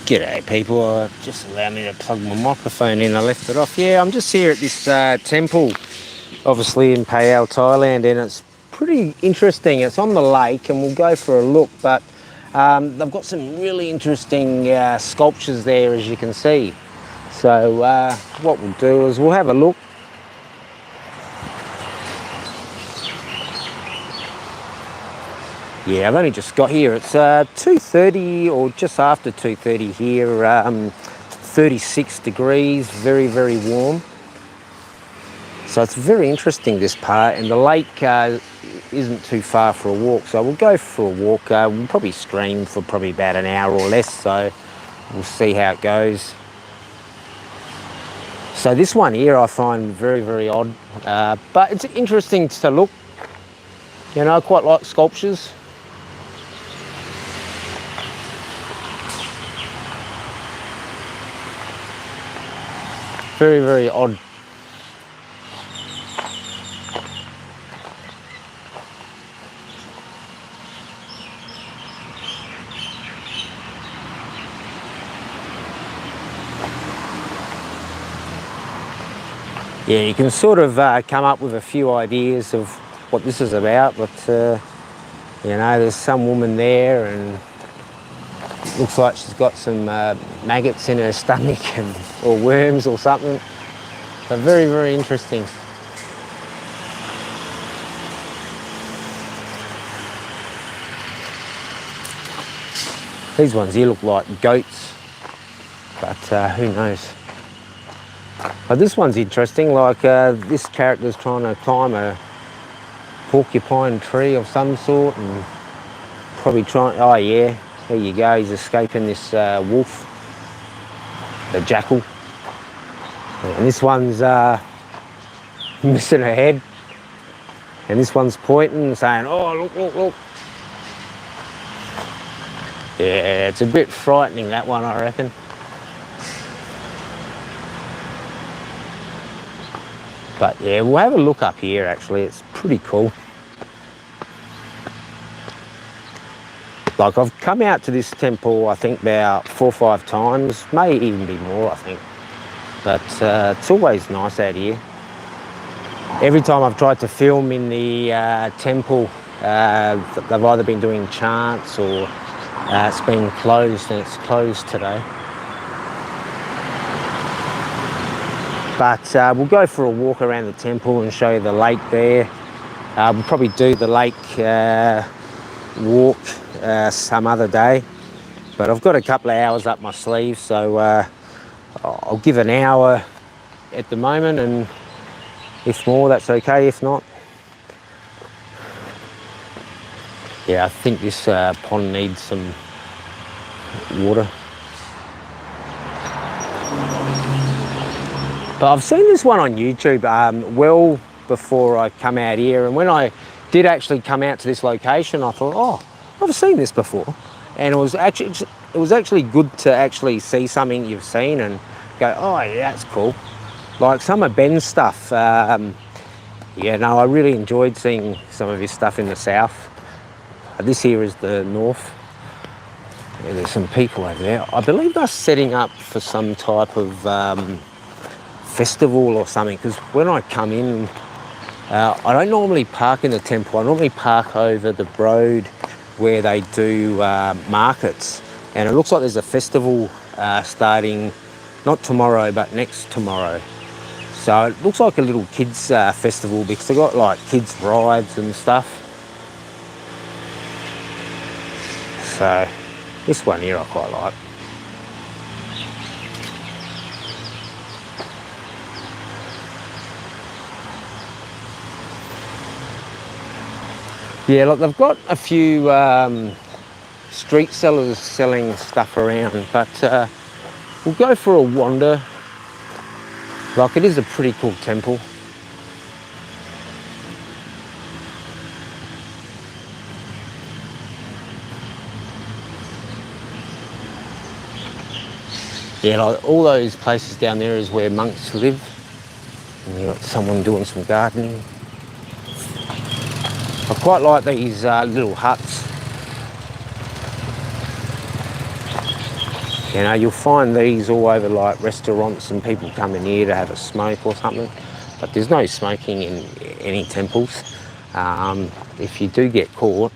G'day people, just allow me to plug my microphone in, I left it off. Yeah, I'm just here at this temple, obviously in Phayao, Thailand, and it's pretty interesting. It's on the lake and we'll go for a look, but they've got some really interesting sculptures there, as you can see. So what we'll do is we'll have a look. Yeah, I've only just got here. It's 2:30 or just after 2:30 here. 36 degrees, very, very warm. So it's very interesting, this part, and the lake isn't too far for a walk. So we'll go for a walk. We'll probably stream for probably about an hour or less. So we'll see how it goes. So this one here I find very, very odd, but it's interesting to look. You know, I quite like sculptures. Very, very odd. Yeah, you can sort of come up with a few ideas of what this is about, but you know, there's some woman there and looks like she's got some maggots in her stomach or worms or something. So very, very interesting. These ones here look like goats, but who knows. But this one's interesting, like this character's trying to climb a porcupine tree of some sort and probably trying, oh yeah, there you go, he's escaping this wolf, the jackal. And this one's missing a head. And this one's pointing and saying, oh, look, look, look. Yeah, it's a bit frightening, that one, I reckon. But yeah, we'll have a look up here, actually. It's pretty cool. Like, I've come out to this temple, I think, about 4 or 5 times. May even be more, I think. But it's always nice out here. Every time I've tried to film in the temple, they've either been doing chants or it's been closed, and it's closed today. But we'll go for a walk around the temple and show you the lake there. We'll probably do the lake walk some other day. But I've got a couple of hours up my sleeve, so I'll give an hour at the moment, and if more, that's okay. If not, yeah, I think this pond needs some water. But I've seen this one on YouTube well before I come out here, and when I did actually come out to this location, I thought, oh, I've seen this before, and it was actually good to actually see something you've seen and go, oh yeah, that's cool. Like some of Ben's stuff, yeah, no, I really enjoyed seeing some of his stuff in the south. This here is the north. Yeah, there's some people over there. I believe they're setting up for some type of festival or something, because when I come in, I don't normally park in the temple. I normally park over the road where they do markets, and it looks like there's a festival starting not tomorrow but next tomorrow. So it looks like a little kids festival, because they've got like kids rides and stuff. So this one here I quite like. Yeah, look, they've got a few street sellers selling stuff around, but we'll go for a wander. Like, it is a pretty cool temple. Yeah, like all those places down there is where monks live. And you've got someone doing some gardening. I quite like these little huts. You know, you'll find these all over like restaurants and people come in here to have a smoke or something, but there's no smoking in any temples. If you do get caught,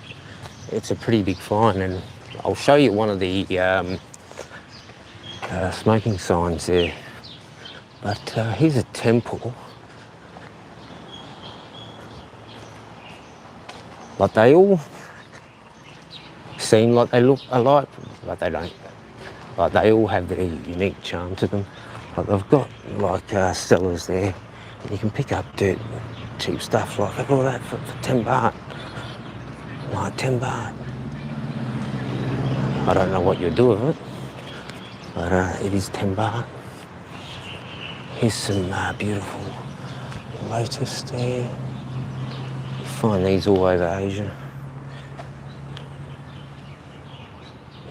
it's a pretty big fine, and I'll show you one of the smoking signs there. But here's a temple. Like they all seem like they look alike, but they don't. Like they all have their unique charm to them. Like they've got like cellars there, and you can pick up dirt, cheap stuff. Like look at all that for 10 baht. Like 10 baht. I don't know what you'll do with it, but it is 10 baht. Here's some beautiful lotus there. You find these all over Asia.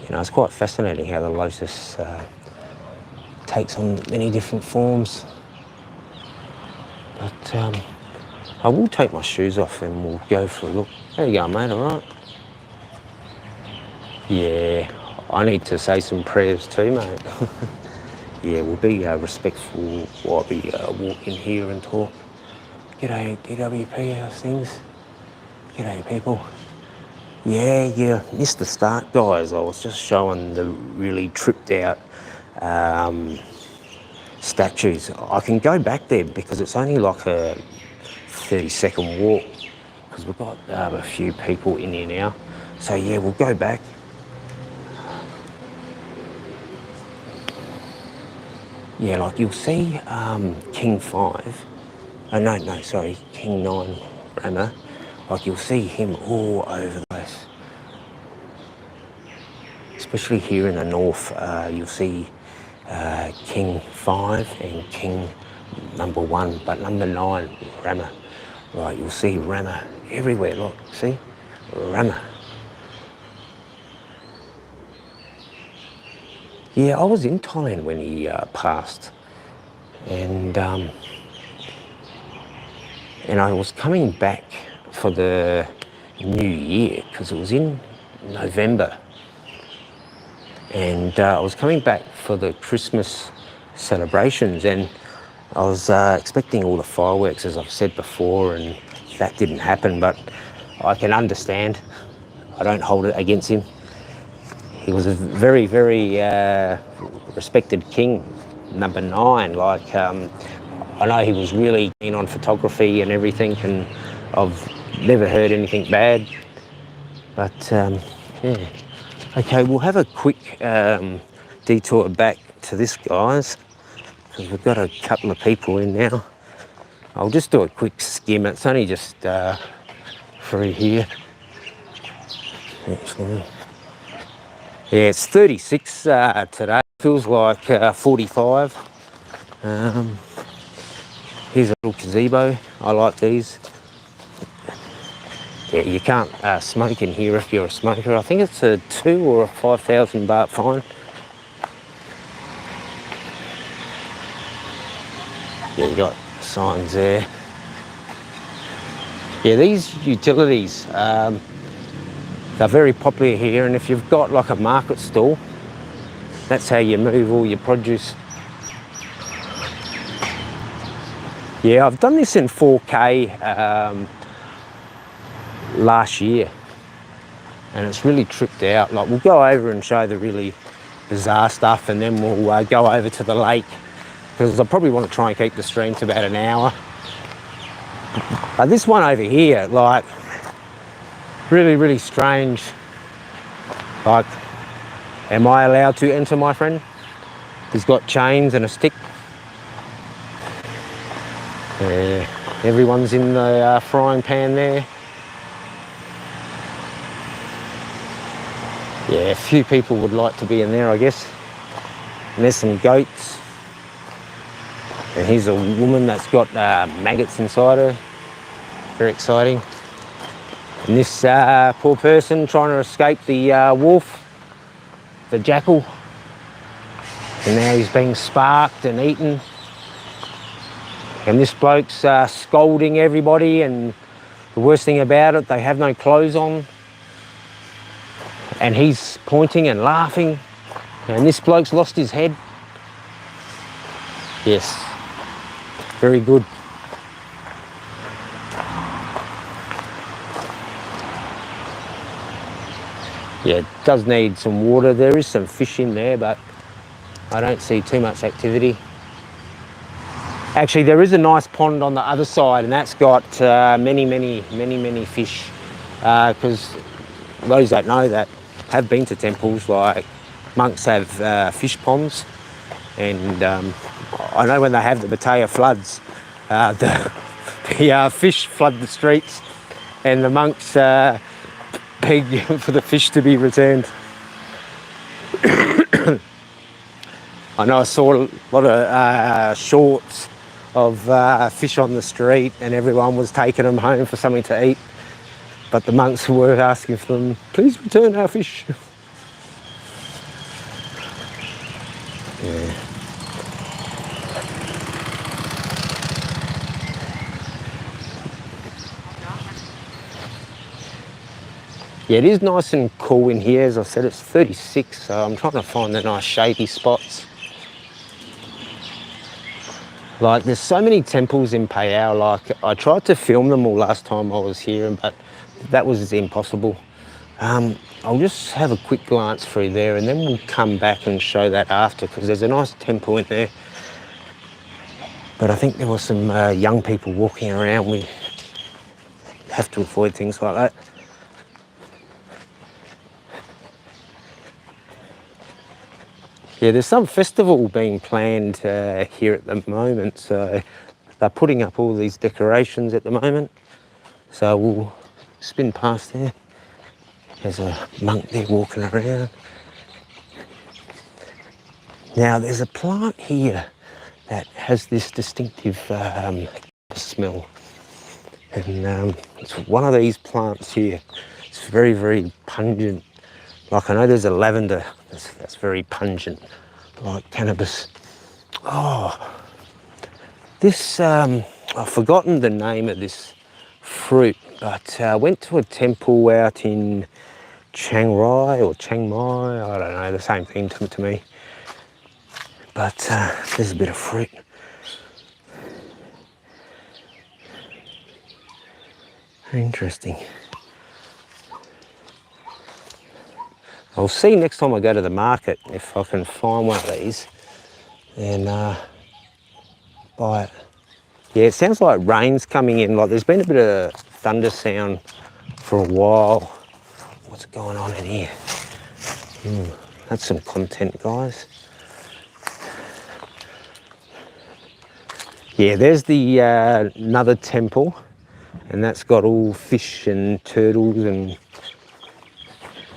You know, it's quite fascinating how the lotus takes on many different forms. But I will take my shoes off and we'll go for a look. There you go, mate, all right? Yeah, I need to say some prayers too, mate. Yeah, we'll be respectful while I be walking here and talk. G'day, DWP, how's things? G'day, people. Yeah, missed the start, guys. I was just showing the really tripped out statues. I can go back there because it's only like a 30-second walk because we've got a few people in here now. So yeah, we'll go back. Yeah, like you'll see King 5. Oh, no, sorry, King 9 Rama. Like you'll see him all over the place. Especially here in the north, you'll see King 5 and King number 1, but number 9, Rama. Right, you'll see Rama everywhere, look, see? Rama. Yeah, I was in Thailand when he passed, and I was coming back for the New Year because it was in November, and I was coming back for the Christmas celebrations, and I was expecting all the fireworks, as I've said before, and that didn't happen, but I can understand. I don't hold it against him. He was a very, very respected king, number 9. Like, I know he was really keen on photography and everything, and I've never heard anything bad. But, yeah. Okay, we'll have a quick detour back to this, guys, because we've got a couple of people in now. I'll just do a quick skim. It's only just through here, actually. Yeah, it's 36 today. Feels like 45. Here's a little gazebo. I like these. Yeah, you can't smoke in here if you're a smoker. I think it's a 2 or a 5,000 baht fine. Yeah, you got signs there. Yeah, these utilities, they're very popular here, and if you've got like a market stall, that's how you move all your produce. Yeah, I've done this in 4K last year, and it's really tripped out. Like, we'll go over and show the really bizarre stuff, and then we'll go over to the lake, because I probably want to try and keep the stream to about an hour. But this one over here, like, really, really strange. Like, am I allowed to enter, my friend? He's got chains and a stick. Yeah, everyone's in the frying pan there. Yeah, a few people would like to be in there, I guess. And there's some goats. And here's a woman that's got maggots inside her. Very exciting. And this poor person trying to escape the wolf, the jackal. And now he's being sparked and eaten. And this bloke's scolding everybody, and the worst thing about it, they have no clothes on. And he's pointing and laughing. And this bloke's lost his head. Yes, very good. Yeah, it does need some water. There is some fish in there, but I don't see too much activity. Actually, there is a nice pond on the other side, and that's got many fish. Because those that know that have been to temples, like monks have fish ponds, and I know when they have the Phayao floods, the fish flood the streets, and the monks beg for the fish to be returned. I know I saw a lot of shorts of fish on the street, and everyone was taking them home for something to eat. But the monks were asking for them, please return our fish. Yeah. Yeah, it is nice and cool in here. As I said, it's 36, so I'm trying to find the nice shady spots. Like, there's so many temples in Phayao. Like, I tried to film them all last time I was here, but that was impossible. I'll just have a quick glance through there, and then we'll come back and show that after, because there's a nice temple in there. But I think there were some young people walking around. We have to avoid things like that. Yeah, there's some festival being planned here at the moment, so they're putting up all these decorations at the moment. So we'll spin past there. There's a monk there walking around. Now there's a plant here that has this distinctive smell, and it's one of these plants here. It's very pungent. Like, I know there's a lavender that's very pungent, like cannabis. Oh, this, I've forgotten the name of this fruit, but I went to a temple out in Chiang Rai or Chiang Mai, I don't know, the same thing to me. But there's a bit of fruit. Interesting. I'll see next time I go to the market if I can find one of these and buy it. Yeah, it sounds like rain's coming in. Like, there's been a bit of thunder sound for a while. What's going on in here? That's some content, guys. Yeah, there's the another temple, and that's got all fish and turtles, and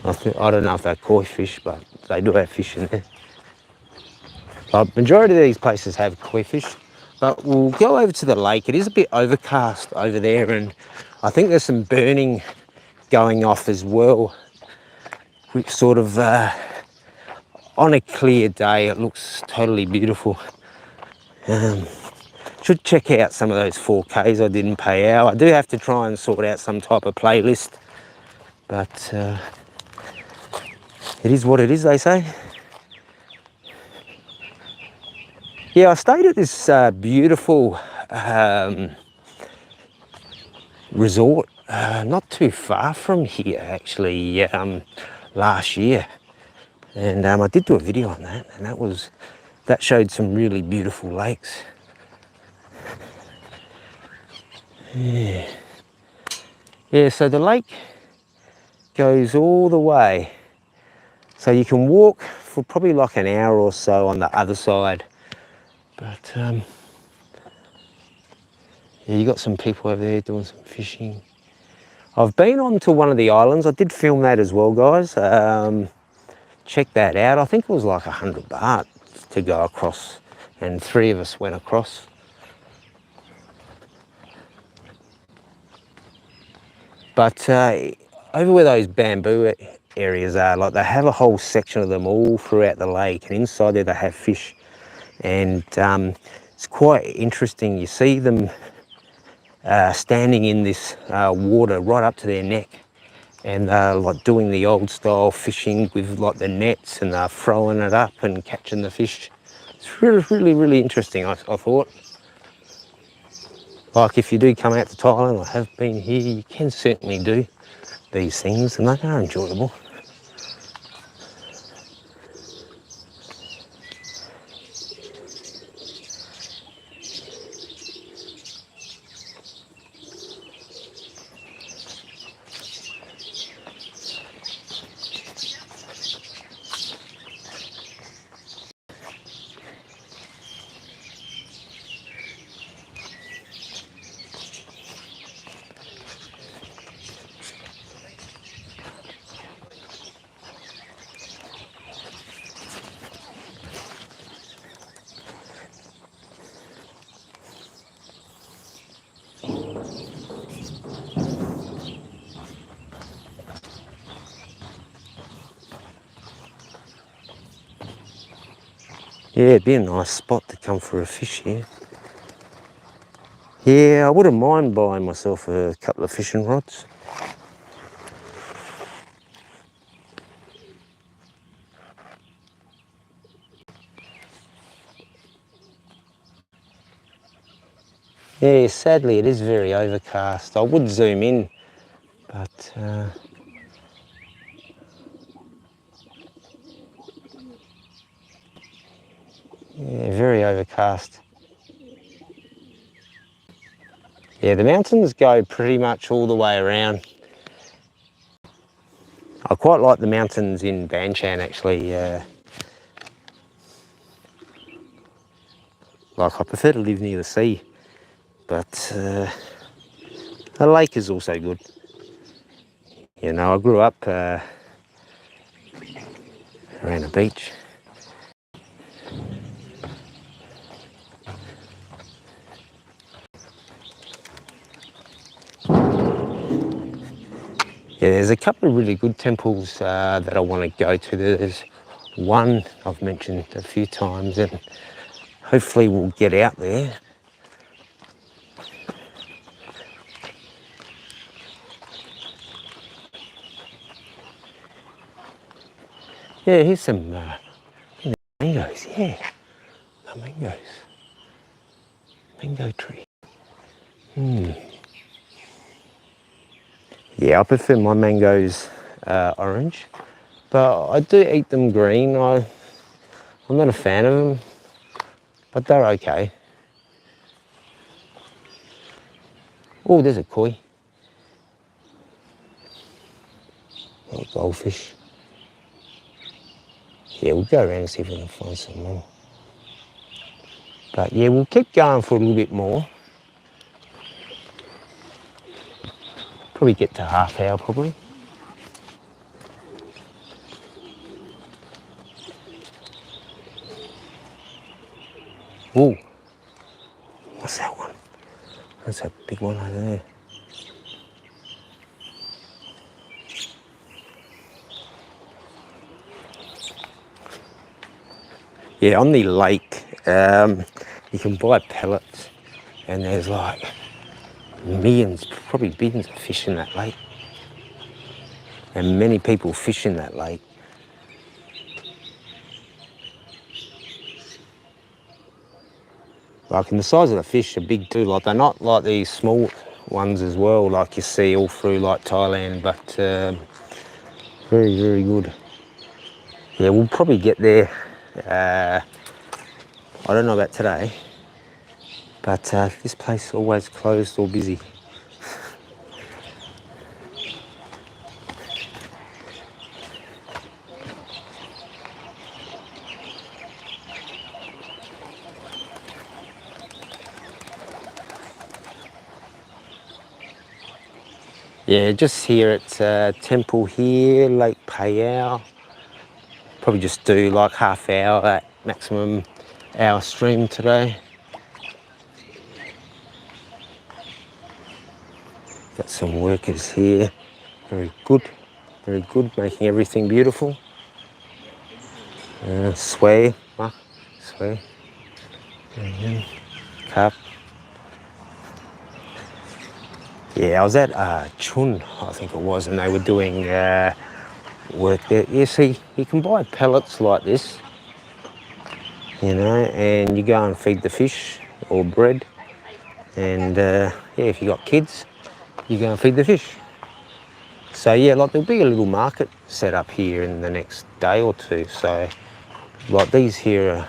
I don't know if they're koi fish, but they do have fish in there. The majority of these places have koi fish, but we'll go over to the lake. It is a bit overcast over there, and I think there's some burning going off as well, which sort of, on a clear day, it looks totally beautiful. Should check out some of those 4Ks I did in Phayao. I do have to try and sort out some type of playlist, but it is what it is, they say. Yeah, I stayed at this beautiful resort not too far from here, actually, last year. And I did do a video on that, and that showed some really beautiful lakes. Yeah, so the lake goes all the way. So you can walk for probably like an hour or so on the other side. But yeah, you got some people over there doing some fishing. I've been on to one of the islands. I did film that as well, guys. Check that out. I think it was like 100 baht to go across, and 3 of us went across. But over where those bamboo areas are, like, they have a whole section of them all throughout the lake, and inside there they have fish. And it's quite interesting. You see them standing in this water right up to their neck, and like doing the old style fishing with like the nets, and they're throwing it up and catching the fish. It's really interesting, I thought. Like if you do come out to Thailand or have been here, you can certainly do these things, and they are enjoyable. Yeah, it'd be a nice spot to come for a fish here. Yeah, I wouldn't mind buying myself a couple of fishing rods. Yeah, sadly it is very overcast. I would zoom in, but yeah, very overcast. Yeah, the mountains go pretty much all the way around. I quite like the mountains in Banchan actually. Like I prefer to live near the sea, but the lake is also good. You know, I grew up around a beach. Yeah, there's a couple of really good temples that I want to go to. There's one I've mentioned a few times, and hopefully we'll get out there. Yeah, here's some mangoes, yeah. The mangoes. Mango tree. Yeah, I prefer my mangoes orange, but I do eat them green. I'm not a fan of them, but they're okay. Oh, there's a koi. Oh, goldfish. Yeah, we'll go around and see if we can find some more. But yeah, we'll keep going for a little bit more. Probably get to half hour, probably. Ooh, what's that one? That's a big one over there. Yeah, on the lake, you can buy pellets, and there's like millions, probably billions of fish in that lake. And many people fish in that lake. Like, and the size of the fish are big too. Like, they're not like these small ones as well, like you see all through like Thailand, but very good. Yeah, we'll probably get there. I don't know about today, but this place always closed or busy. Yeah, just here at temple here, Lake Phayao. Probably just do like half hour at maximum hour stream today. Got some workers here, very good, making everything beautiful. Sway, sway, cup. Yeah, I was at Chun, I think it was, and they were doing work there. Yeah, see, you can buy pellets like this, you know, and you go and feed the fish or bread. And yeah, if you got kids, you go and feed the fish. So yeah, like there'll be a little market set up here in the next day or two. So like these here are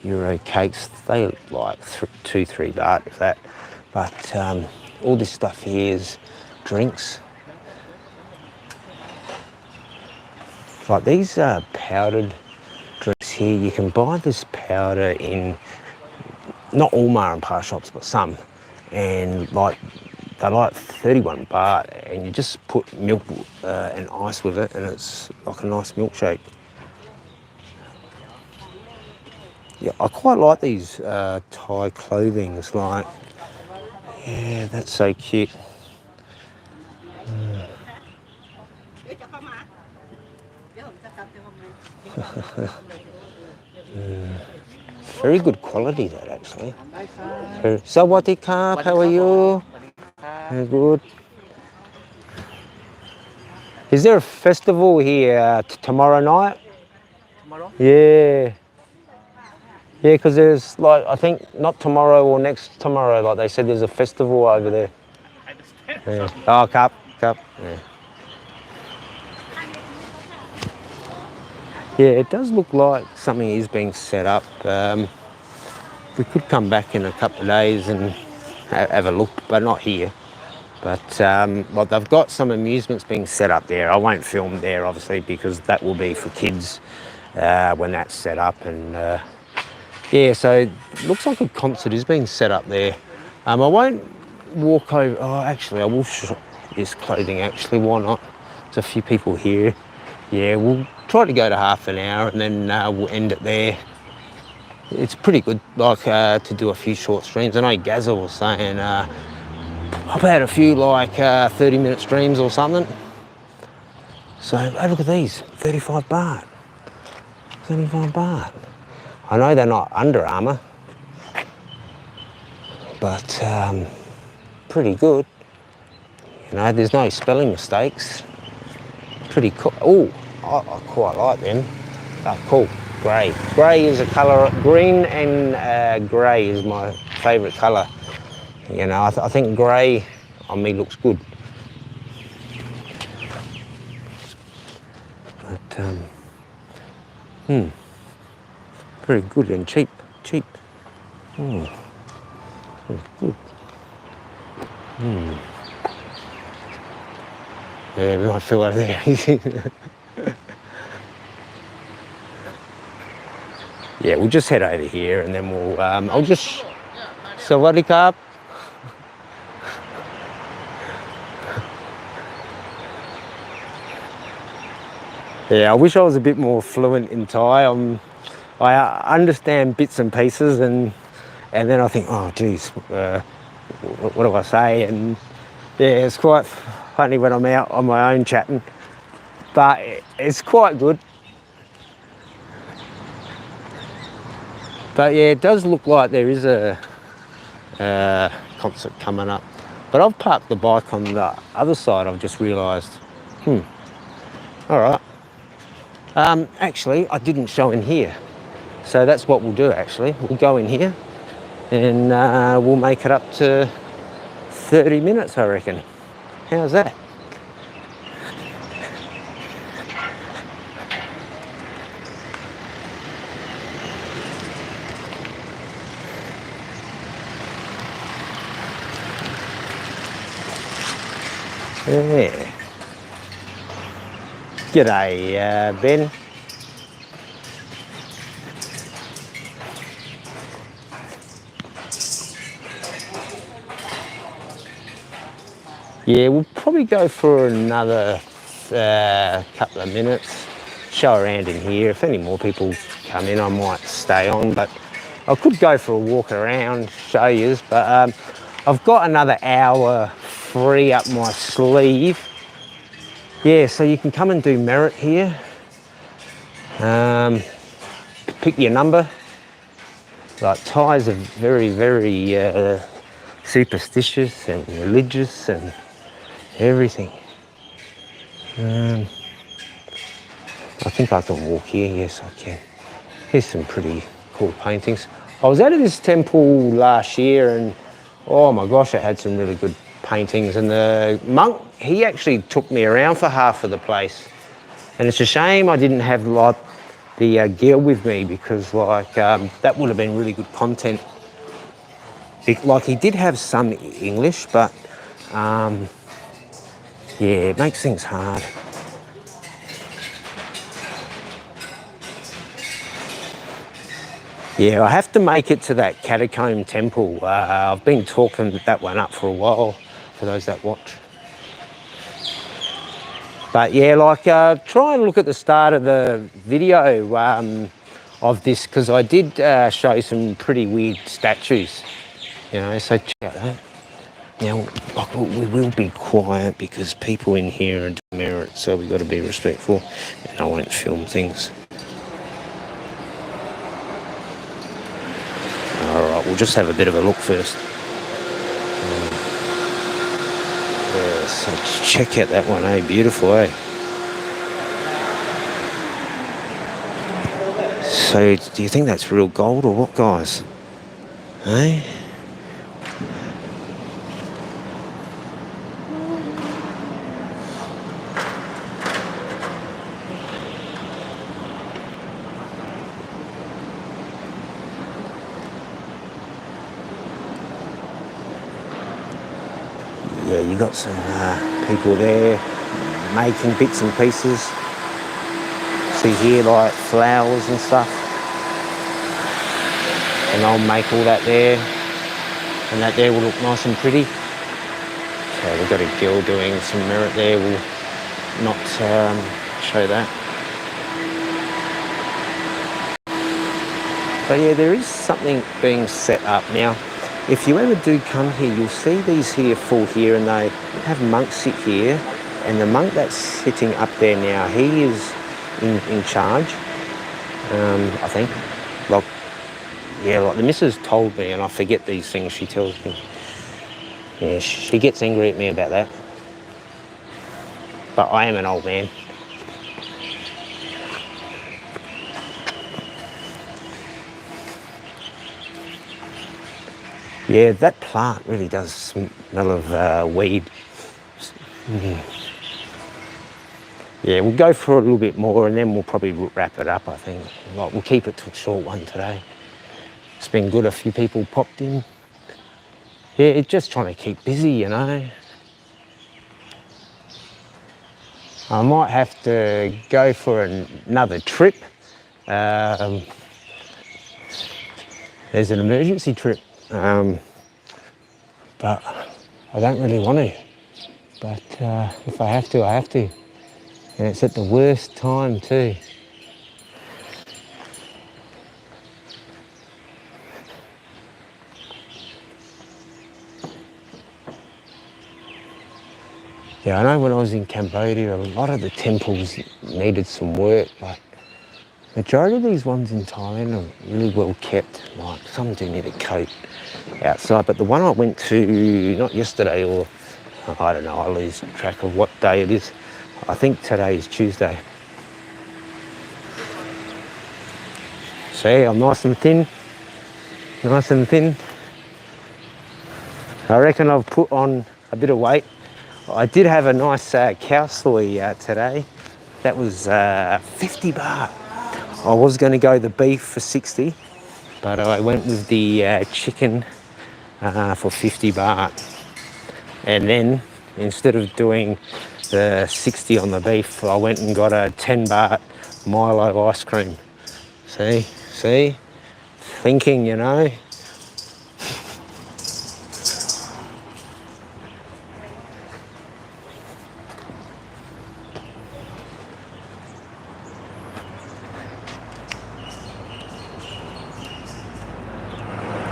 Euro cakes. They look like 2-3 baht, if that. But all this stuff here is drinks. Like these powdered drinks here, you can buy this powder in not all mar and pa shops, but some, and like they're like 31 baht, and you just put milk and ice with it, and it's like a nice milkshake. Yeah, I quite like these Thai clothings. Like, yeah, that's so cute. Very good quality, that actually. Sawadee krap, how are you? Very good. Is there a festival here tomorrow night? Tomorrow? Yeah. Yeah, because there's like, I think not tomorrow or next tomorrow, like they said there's a festival over there. I understand. Yeah. Oh, cup. Yeah. Yeah, it does look like something is being set up. We could come back in a couple of days and have a look, but not here. But well, they've got some amusements being set up there. I won't film there, obviously, because that will be for kids when that's set up. And yeah, so it looks like a concert is being set up there. I won't walk over. Oh, actually, I will shop this clothing. Actually, why not? There's a few people here. Yeah, we'll try to go to half an hour and then we'll end it there. It's pretty good, like to do a few short streams. I know Gazza was saying I've had a few like 30-minute streams or something. So hey, look at these, 35 baht. 35 baht. I know they're not Under Armour, but pretty good. You know, there's no spelling mistakes. Pretty cool. Oh, I quite like them. They're cool. Grey. Grey is a colour. Green and grey is my favourite colour. You know, I think grey on me looks good. But very good and cheap. Very good. Yeah, we might feel over there. Yeah, we'll just head over here and then we'll, I'll just, Sawadee krap. Yeah, I wish I was a bit more fluent in Thai. I understand bits and pieces and then I think, oh geez, what do I say? And yeah, it's quite funny when I'm out on my own chatting, but it's quite good. But yeah, it does look like there is a concert coming up. But I've parked the bike on the other side, I've just realised. All right. Actually, I didn't show in here. So that's what we'll do actually. We'll go in here and we'll make it up to 30 minutes, I reckon. How's that? Yeah. G'day, Ben. Yeah, we'll probably go for another couple of minutes, show around in here. If any more people come in, I might stay on, but I could go for a walk around, show you, but I've got another hour free up my sleeve. Yeah, so you can come and do merit here. Pick your number. Like Thais are very, very superstitious and religious and everything. I think I can walk here. Yes, I can. Here's some pretty cool paintings. I was out of this temple last year and oh my gosh, it had some really good paintings. And the monk, he actually took me around for half of the place. And it's a shame I didn't have like the gear with me, because like that would have been really good content. Like he did have some English, but yeah, it makes things hard. Yeah, I have to make it to that catacomb temple. I've been talking that one up for a while, for those that watch. But yeah, like try and look at the start of the video of this, because I did show some pretty weird statues, you know, so check out that. Now, like, we will be quiet because people in here are demerit, so we've got to be respectful, and I won't film things. Alright, we'll just have a bit of a look first. Yeah, so check out that one, eh? Beautiful, eh? So, do you think that's real gold or what, guys? Eh? Yeah, you got some people there making bits and pieces. See here, like flowers and stuff. And I'll make all that there. And that there will look nice and pretty. So we've got a girl doing some merit there. We'll not show that. But yeah, there is something being set up now. If you ever do come here, you'll see these here full here, and they have monks sit here. And the monk that's sitting up there now, he is in charge, I think. Like, yeah, like the missus told me, and I forget these things she tells me. Yeah, she gets angry at me about that. But I am an old man. Yeah, that plant really does smell of weed. Yeah, we'll go for a little bit more and then we'll probably wrap it up, I think. Like, we'll keep it to a short one today. It's been good, a few people popped in. Yeah, it's just trying to keep busy, you know. I might have to go for another trip. There's an emergency trip. But I don't really want to. But if I have to, I have to. And it's at the worst time too. Yeah, I know when I was in Cambodia, a lot of the temples needed some work, but majority of these ones in Thailand are really well kept. Like, some do need a coat outside, but the one I went to, not yesterday, or I don't know, I lose track of what day it is. I think today is Tuesday. See, I'm nice and thin. Nice and thin. I reckon I've put on a bit of weight. I did have a nice cow soy today. That was 50 baht. I was going to go the beef for 60, but I went with the chicken for 50 baht. And then, instead of doing the 60 on the beef, I went and got a 10 baht Milo ice cream. See? Thinking, you know.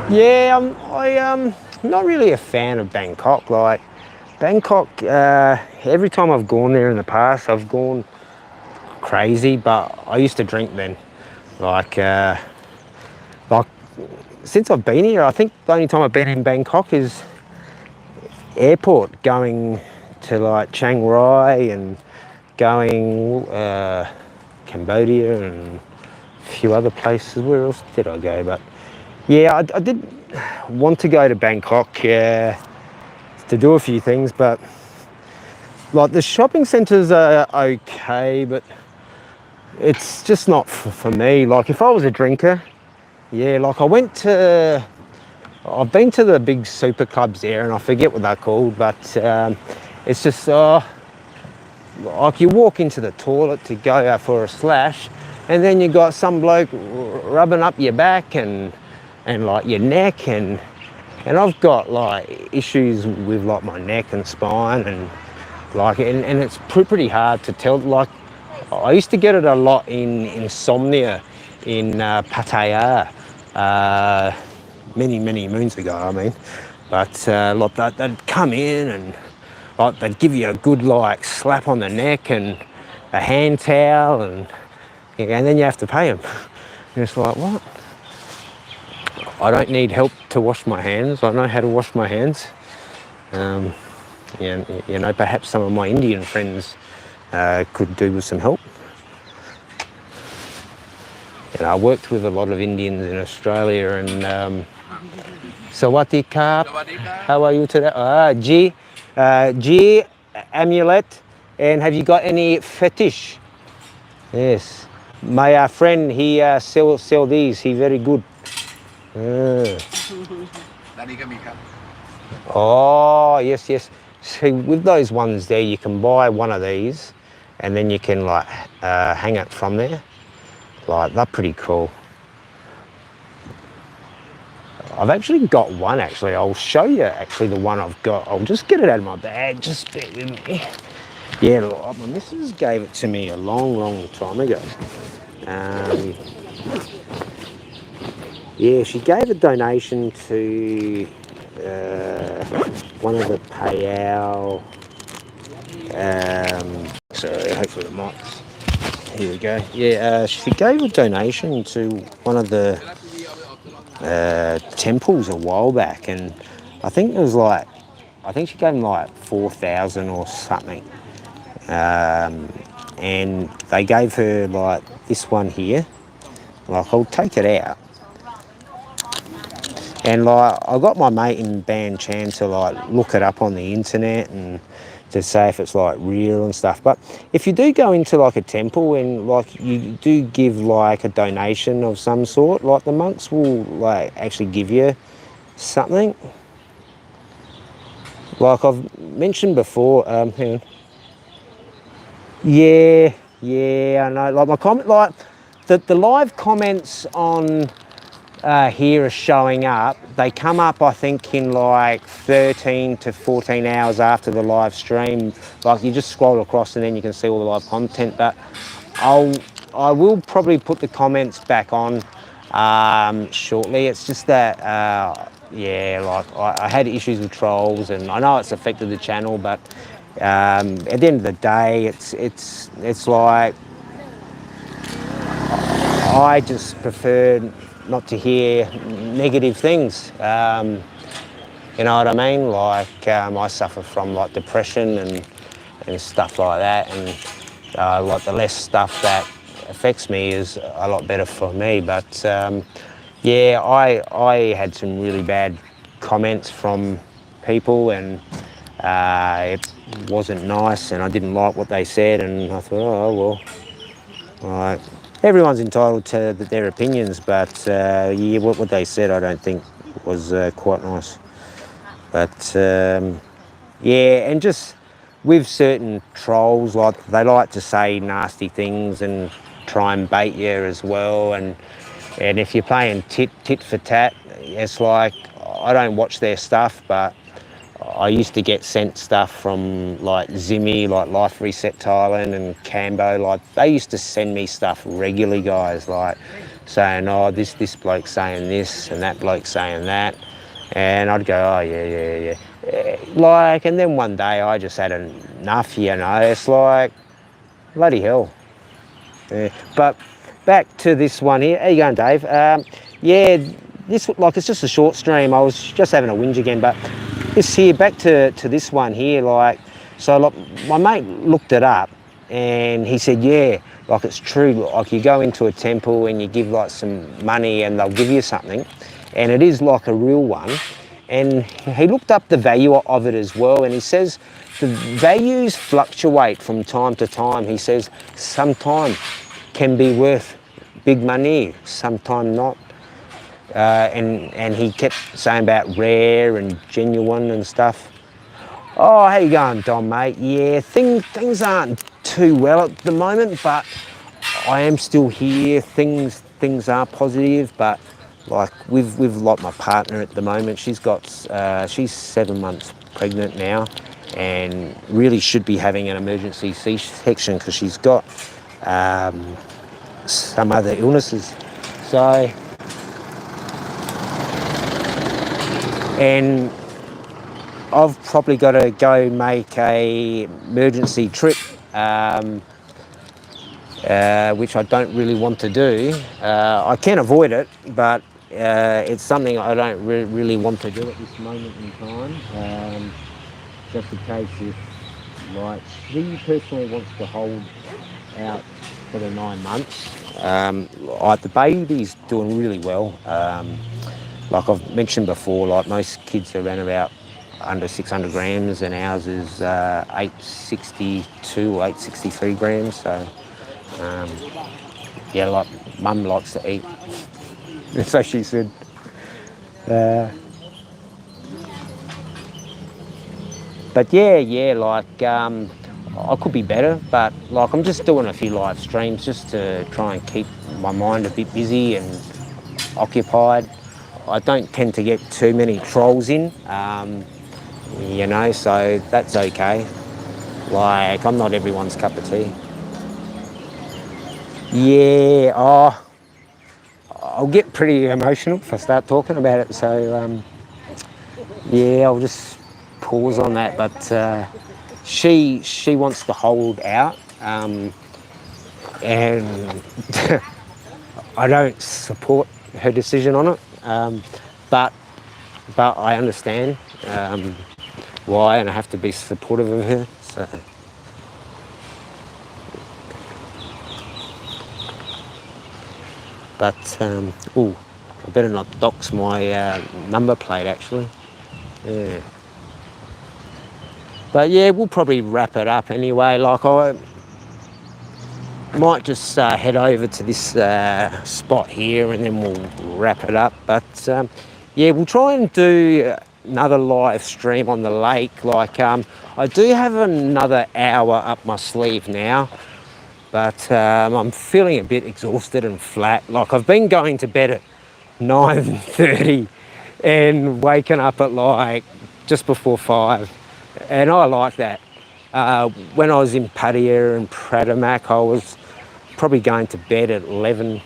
Yeah, I'm not really a fan of Bangkok. Like, Bangkok, every time I've gone there in the past, I've gone crazy, but I used to drink then. Like since I've been here, I think the only time I've been in Bangkok is airport going to like Chiang Rai and going Cambodia and a few other places. Where else did I go? But yeah, I did want to go to Bangkok to do a few things, but like the shopping centres are okay, but it's just not for me. Like if I was a drinker, yeah, like I've been to the big super clubs there, and I forget what they're called, but it's just like you walk into the toilet to go out for a slash, and then you got some bloke rubbing up your back and like your neck, and I've got like issues with like my neck and spine, and like and it's pretty hard to tell. Like I used to get it a lot in insomnia in Pattaya many moons ago, I mean, but like they'd come in and like they'd give you a good like slap on the neck and a hand towel, and then you have to pay them. And it's like, what? I don't need help to wash my hands. I know how to wash my hands. You know, perhaps some of my Indian friends could do with some help. You know, I worked with a lot of Indians in Australia, and Sawadee Krap. How are you today? G, amulet. And have you got any fetish? Yes. My friend, he sell these. He very good. Oh, yes. So with those ones there, you can buy one of these, and then you can like hang it from there. Like, they're pretty cool. I've actually got one, actually. I'll show you, actually, the one I've got. I'll just get it out of my bag. Just bear with me. Yeah, look, my missus gave it to me a long time ago. Yeah, she gave a donation to one of the Phayao. Sorry, hopefully the mic's... Here we go. Yeah, she gave a donation to one of the temples a while back, and I think it was like, I think she gave him like 4,000 or something. And they gave her like this one here. Like, I'll take it out. And like, I got my mate in Ban Chan to like look it up on the internet and to say if it's like real and stuff. But if you do go into like a temple and like you do give like a donation of some sort, like the monks will like actually give you something. Like I've mentioned before, hang on. Yeah, I know. Like my comment, like the live comments on here are showing up. They come up, I think, in like 13 to 14 hours after the live stream. Like you just scroll across and then you can see all the live content. But I will probably put the comments back on shortly. It's just that yeah, like I had issues with trolls, and I know it's affected the channel, but at the end of the day, it's like I just prefer not to hear negative things. You know what I mean? Like I suffer from like depression and stuff like that, and like the less stuff that affects me is a lot better for me. But yeah, I had some really bad comments from people, and it wasn't nice, and I didn't like what they said, and I thought, oh well, like, everyone's entitled to their opinions, but yeah, what they said I don't think was quite nice. But yeah, and just with certain trolls, like they like to say nasty things and try and bait you as well, and if you're playing tit for tat, it's like I don't watch their stuff, but I used to get sent stuff from like Zimmy, like Life Reset Thailand and Cambo. Like they used to send me stuff regularly, guys, like saying, oh, this bloke's saying this and that bloke's saying that. And I'd go, oh, yeah. Like, and then one day I just had enough, you know. It's like, bloody hell. Yeah. But back to this one here. How you going, Dave? Yeah, this, like, it's just a short stream. I was just having a whinge again, but This here, back to this one here, like, so like, my mate looked it up and he said, yeah, like it's true, like you go into a temple and you give like some money and they'll give you something, and it is like a real one. And he looked up the value of it as well, and he says the values fluctuate from time to time. He says sometimes can be worth big money, sometimes not. And he kept saying about rare and genuine and stuff. Oh, how you going, Dom, mate? Yeah, things aren't too well at the moment, but I am still here. Things are positive, but like with like my partner at the moment, she's 7 months pregnant now, and really should be having an emergency C-section because she's got some other illnesses. So, and I've probably got to go make a emergency trip, which I don't really want to do. I can avoid it, but it's something I don't really want to do at this moment in time. Just in case if, like, she personally wants to hold out for the 9 months. The baby's doing really well. Like I've mentioned before, like most kids are around about under 600 grams, and ours is 862 or 863 grams. So, yeah, like mum likes to eat. So she said. But yeah, like I could be better, but like I'm just doing a few live streams just to try and keep my mind a bit busy and occupied. I don't tend to get too many trolls in, you know, so that's okay. Like, I'm not everyone's cup of tea. Yeah, I'll get pretty emotional if I start talking about it, so yeah, I'll just pause on that. But she wants to hold out, and I don't support her decision on it, but I understand why, and I have to be supportive of her. So. But I better not dox my number plate actually. Yeah. But yeah, we'll probably wrap it up anyway. Like I might just head over to this spot here and then we'll wrap it up. But yeah, we'll try and do another live stream on the lake. Like I do have another hour up my sleeve now, but I'm feeling a bit exhausted and flat. Like I've been going to bed at 9:30 and waking up at like just before 5, and I like that. When I was in Pattaya and Pradamac, I was probably going to bed at 11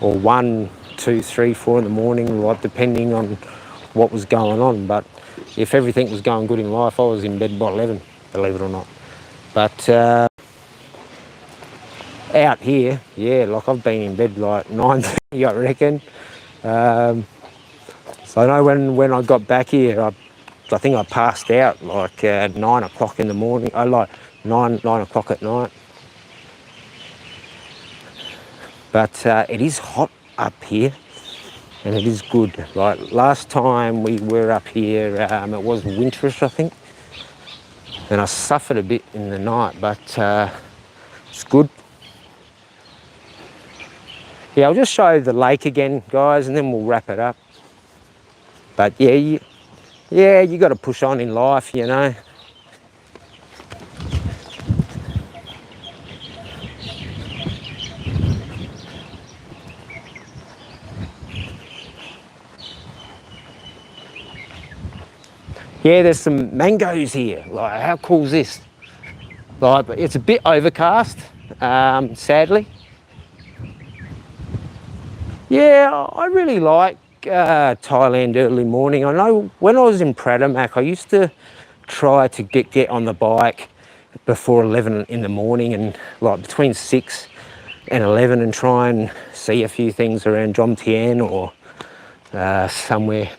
or 1, 2, 3, 4 in the morning, like depending on what was going on. But if everything was going good in life, I was in bed by 11, believe it or not. But out here, yeah, like I've been in bed like 9:30, I reckon. So I know when I got back here, I think I passed out like 9 o'clock in the morning. Like 9 o'clock at night. But it is hot up here, and it is good. Like last time we were up here, it was winterish, I think, and I suffered a bit in the night, but it's good. Yeah, I'll just show the lake again, guys, and then we'll wrap it up. But yeah, you got to push on in life, you know. Yeah, there's some mangoes here. Like, how cool is this? Like, it's a bit overcast, sadly. Yeah, I really like Thailand early morning. I know when I was in Pradamac, I used to try to get on the bike before 11 in the morning, and like between 6 and 11, and try and see a few things around Jomtien or somewhere.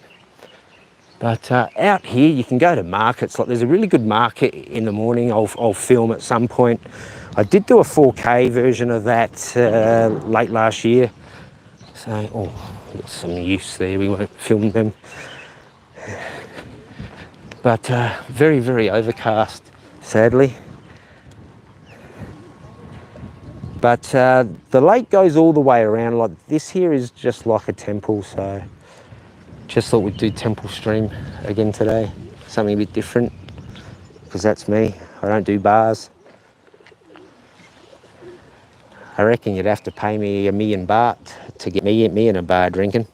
But out here, you can go to markets. Like, there's a really good market in the morning. I'll film at some point. I did do a 4K version of that late last year. So, oh, got some use there. We won't film them. But very, very overcast, sadly. But the lake goes all the way around. Like, this here is just like a temple. So just thought we'd do Temple Stream again today. Something a bit different, because that's me. I don't do bars. I reckon you'd have to pay me $1 million baht to get me in a bar drinking.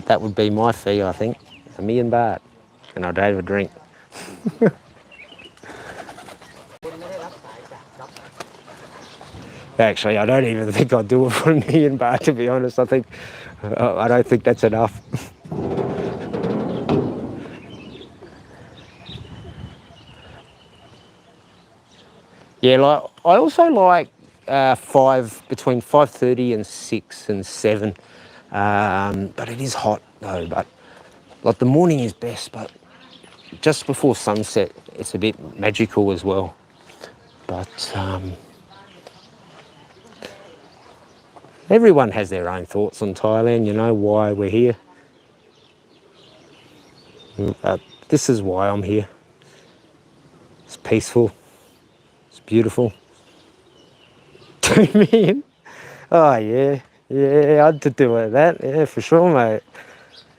That would be my fee, I think. $1 million baht. And I'd have a drink. Actually, I don't even think I'd do it for $1 million baht, to be honest. I don't think that's enough. Yeah, like, I also like between 5:30 and 6 and 7. But it is hot though. But like, the morning is best, but just before sunset, it's a bit magical as well. But everyone has their own thoughts on Thailand, you know, why we're here. This is why I'm here. It's peaceful. It's beautiful. 2 million? Oh, yeah. Yeah, I'd do it that. Yeah, for sure, mate.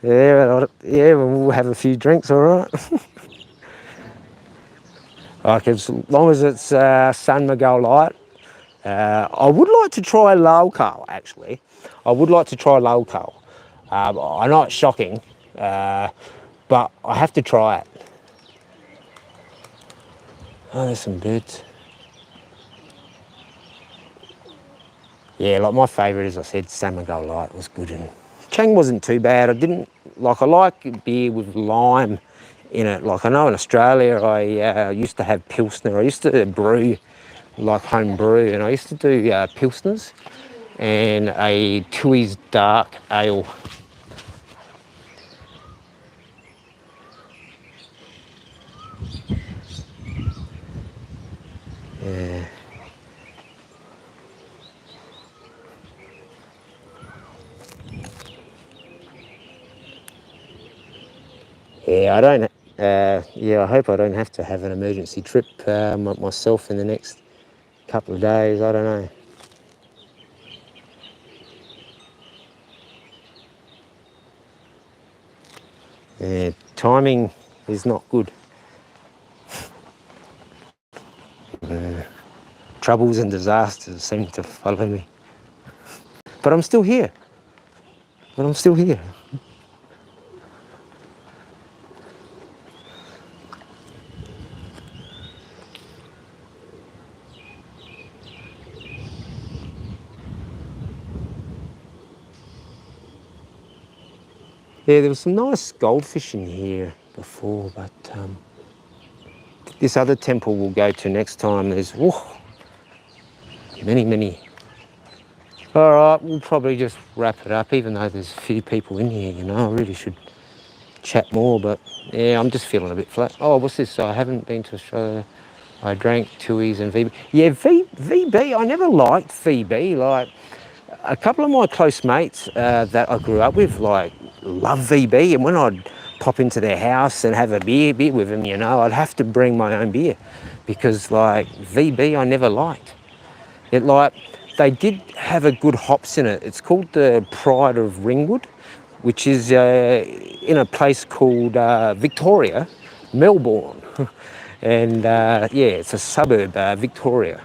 Yeah, we'll have a few drinks, all right? Like, as long as it's San Miguel Lite. I would like to try local, actually. I would like to try local. I know it's shocking, but I have to try it. Oh, there's some birds. Yeah, like, my favourite, as I said, San Miguel Lite was good, and Chang wasn't too bad. I like beer with lime in it. Like, I know in Australia I used to have Pilsner. I used to brew, like, home brew, and I used to do Pilsners and a Kiwi's dark ale. Yeah. Yeah, I hope I don't have to have an emergency trip myself in the next couple of days. I don't know. Yeah, timing is not good. Troubles and disasters seem to follow me. But I'm still here. Yeah, there was some nice goldfish in here before, but this other temple we'll go to next time, there's many. All right, we'll probably just wrap it up, even though there's a few people in here, you know. I really should chat more, but yeah, I'm just feeling a bit flat. Oh, what's this? I haven't been to Australia. I drank Tui's and VB. Yeah, VB, I never liked VB. Like, a couple of my close mates that I grew up with, like, love VB, and when I'd pop into their house and have a beer with them, you know, I'd have to bring my own beer, because, like, VB I never liked. It, like, they did have a good hops in it. It's called the Pride of Ringwood, which is in a place called Victoria, Melbourne. And yeah, it's a suburb, Victoria,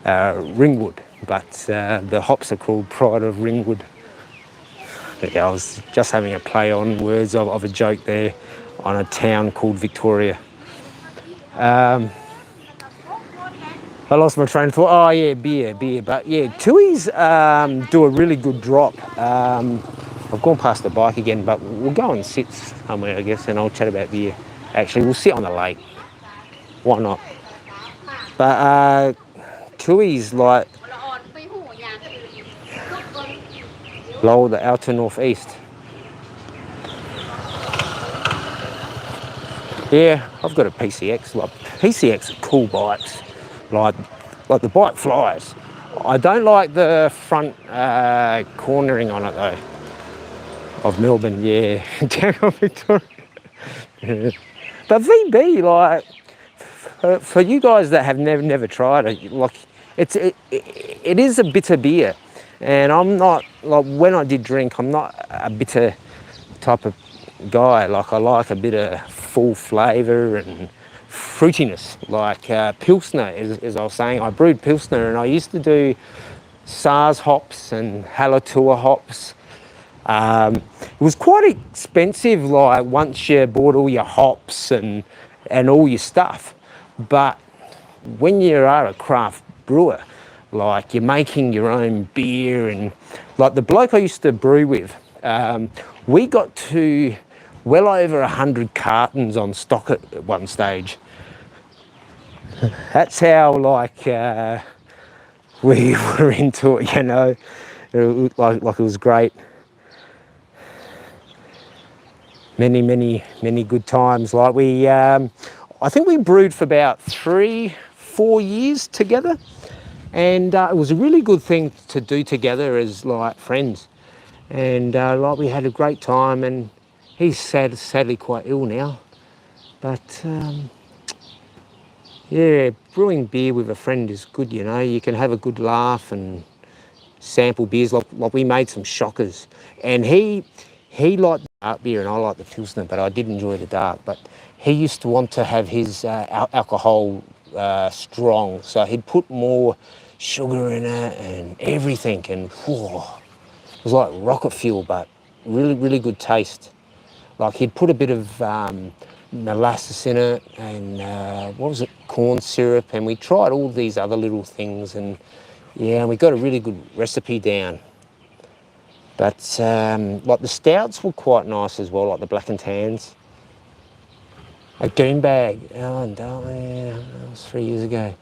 Ringwood, but the hops are called Pride of Ringwood. Yeah, I was just having a play on words of a joke there on a town called Victoria. I lost my train of thought. Oh yeah, beer. But yeah, Tui's do a really good drop. I've gone past the bike again, but we'll go and sit somewhere, I guess, and I'll chat about beer. Actually, we'll sit on the lake. Why not? But Tui's like Lower the outer northeast. Yeah, I've got a PCX. Like PCX are cool bikes, like the bike flies. I don't like the front cornering on it though. Of Melbourne, yeah, down on Victoria. Yeah. But VB, like for you guys that have never tried it, like it is a bitter beer, and I'm not like when I did drink, I'm not a bitter type of guy. Like I like a bit of full flavour and fruitiness, like Pilsner, as I was saying. I brewed Pilsner, and I used to do SARS hops and Hallertau hops. It was quite expensive, like once you bought all your hops and all your stuff. But when you are a craft brewer, like you're making your own beer, and like the bloke I used to brew with, we got to well over 100 cartons on stock at one stage. That's how like we were into it, you know. Like it was great. Many good times. Like we, I think we brewed for about 3-4 years together, and it was a really good thing to do together as like friends. And like we had a great time. And he's sadly quite ill now, but yeah, brewing beer with a friend is good. You know, you can have a good laugh and sample beers. Like we made some shockers, and he liked the dark beer and I liked the Pilsner, but I did enjoy the dark. But he used to want to have his alcohol strong, so he'd put more sugar in it and everything, and whew, it was like rocket fuel, but really good taste. Like he'd put a bit of molasses in it and what was it, corn syrup, and we tried all these other little things, and yeah, we got a really good recipe down. But like the stouts were quite nice as well, like the black and tans. A goon bag, yeah, that was 3 years ago.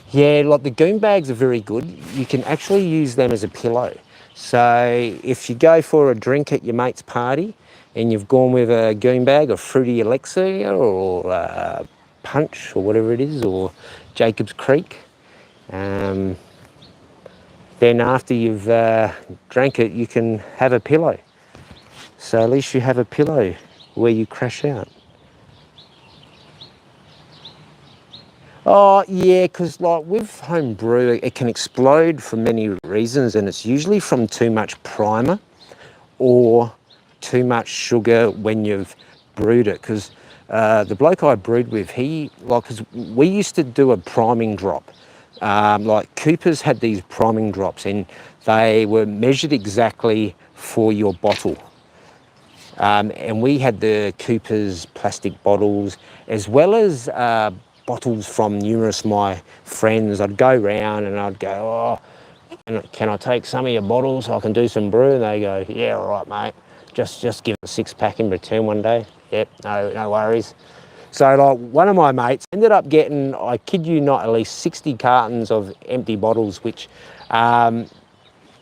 Yeah, like the goon bags are very good. You can actually use them as a pillow. So if you go for a drink at your mate's party and you've gone with a goon bag of fruity elixir or punch or whatever it is, or Jacob's Creek, then after you've drank it, you can have a pillow. So at least you have a pillow where you crash out. Oh, yeah, because like with home brew, it can explode for many reasons, and it's usually from too much primer or too much sugar when you've brewed it. Because the bloke I brewed with, cause we used to do a priming drop. Like Cooper's had these priming drops, and they were measured exactly for your bottle. And we had the Cooper's plastic bottles, as well as bottles from numerous of my friends. I'd go round and I'd go, oh, can I take some of your bottles so I can do some brew? And they go, yeah, all right, mate. Just give a 6-pack in return one day. Yep, no worries. So like one of my mates ended up getting, I kid you not, at least 60 cartons of empty bottles, which I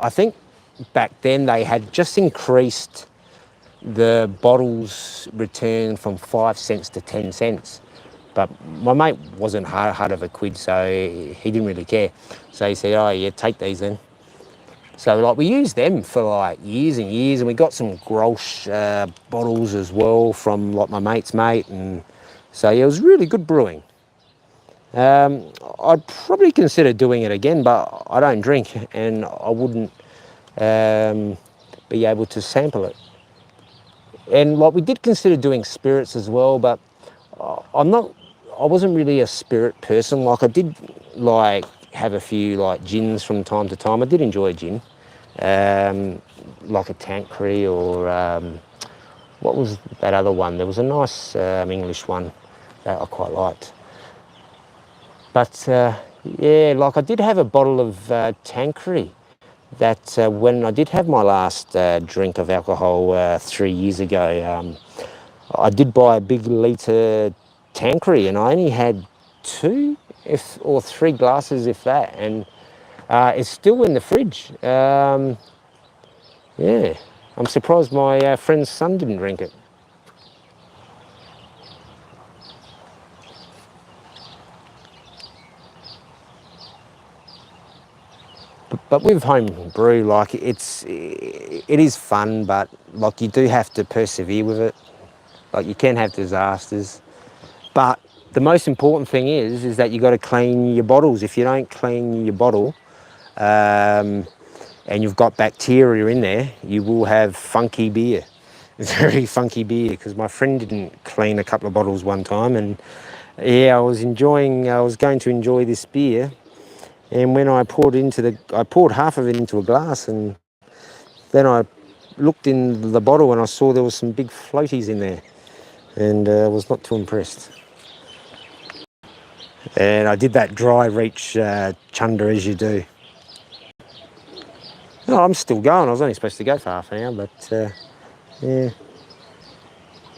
think back then they had just increased the bottles return from 5 cents to 10 cents. But my mate wasn't hard of a quid, so he didn't really care. So he said, oh yeah, take these then. So like we used them for like years and years, and we got some Grolsch bottles as well from like my mate's mate, and so yeah, it was really good brewing. I'd probably consider doing it again, but I don't drink, and I wouldn't be able to sample it. And like we did consider doing spirits as well, but I wasn't really a spirit person. Like I did like have a few like gins from time to time. I did enjoy a gin, like a Tanqueray or what was that other one? There was a nice English one that I quite liked. But yeah, like I did have a bottle of Tanqueray that when I did have my last drink of alcohol 3 years ago, I did buy a big lite Tanqueray, and I only had 2 or 3 glasses, if that, and it's still in the fridge. Yeah, I'm surprised my friend's son didn't drink it. But with home brew, like it is fun, but like you do have to persevere with it. Like you can have disasters, but the most important thing is that you got to clean your bottles. If you don't clean your bottle, and you've got bacteria in there, you will have funky beer. It's very funky beer, because my friend didn't clean a couple of bottles one time, and yeah, I was going to enjoy this beer, and when I poured half of it into a glass, and then I looked in the bottle and I saw there was some big floaties in there, and I was not too impressed. And I did that dry reach chunder as you do. No, I'm still going. I was only supposed to go for half an hour, but yeah.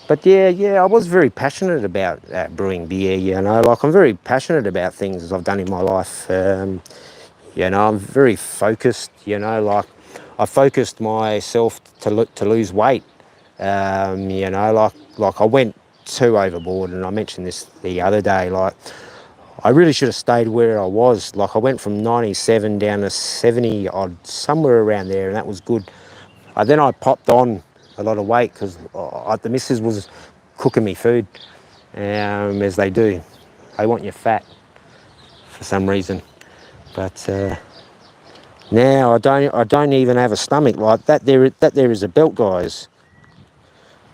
But yeah, I was very passionate about brewing beer, you know. Like, I'm very passionate about things I've done in my life. You know, I'm very focused, you know, like I focused myself to lose weight. You know, like I went too overboard, and I mentioned this the other day, like I really should have stayed where I was. Like I went from 97 down to 70 odd, somewhere around there, and that was good. Then I popped on a lot of weight because the missus was cooking me food, as they do. They want you fat for some reason. But now I don't even have a stomach like that. There is a belt, guys.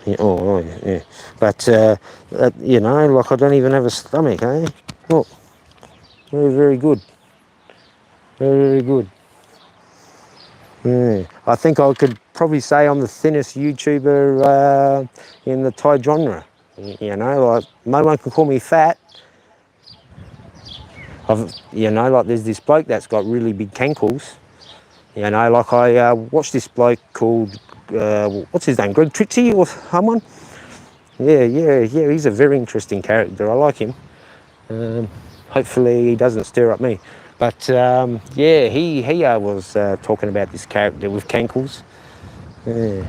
Yeah, oh yeah. But you know, like I don't even have a stomach, eh? Look, very good, very good. Yeah. I think I could probably say I'm the thinnest YouTuber in the Thai genre. You know, like no one can call me fat. You know, like there's this bloke that's got really big cankles. You know, like I watched this bloke called, what's his name, Greg Trixie or someone? Yeah, he's a very interesting character. I like him. Hopefully he doesn't stir up me. But yeah, he was talking about this character with cankles. Yeah.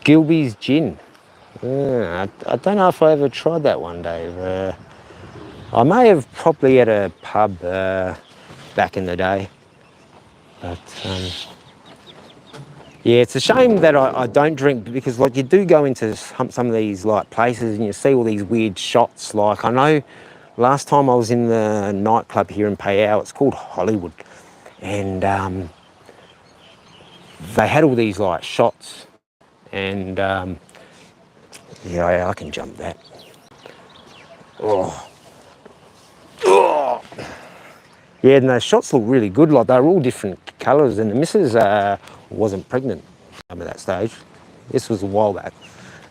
Gilby's Gin. Yeah, I don't know if I ever tried that one, Dave. I may have probably at a pub back in the day. But yeah, it's a shame that I don't drink, because like you do go into some of these like places and you see all these weird shots. Like I know last time I was in the nightclub here in Phayao, it's called Hollywood, and they had all these like shots, and yeah, I can jump that. Oh. Yeah, and those shots look really good. Like they're all different colours, and the missus wasn't pregnant at that stage. This was a while back,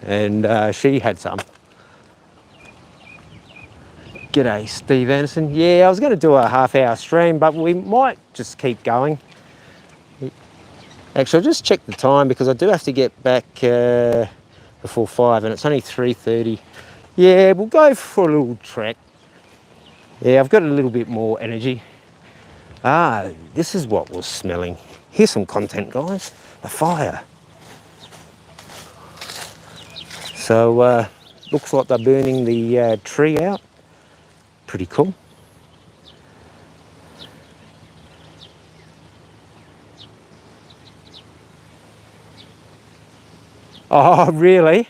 and she had some. G'day, Steve Anderson. Yeah, I was going to do a half-hour stream, but we might just keep going. Actually, I'll just check the time, because I do have to get back before 5, and it's only 3:30. Yeah, we'll go for a little trek. Yeah, I've got a little bit more energy. Ah, this is what was smelling. Here's some content, guys. The fire. So, looks like they're burning the tree out. Pretty cool. Oh, really?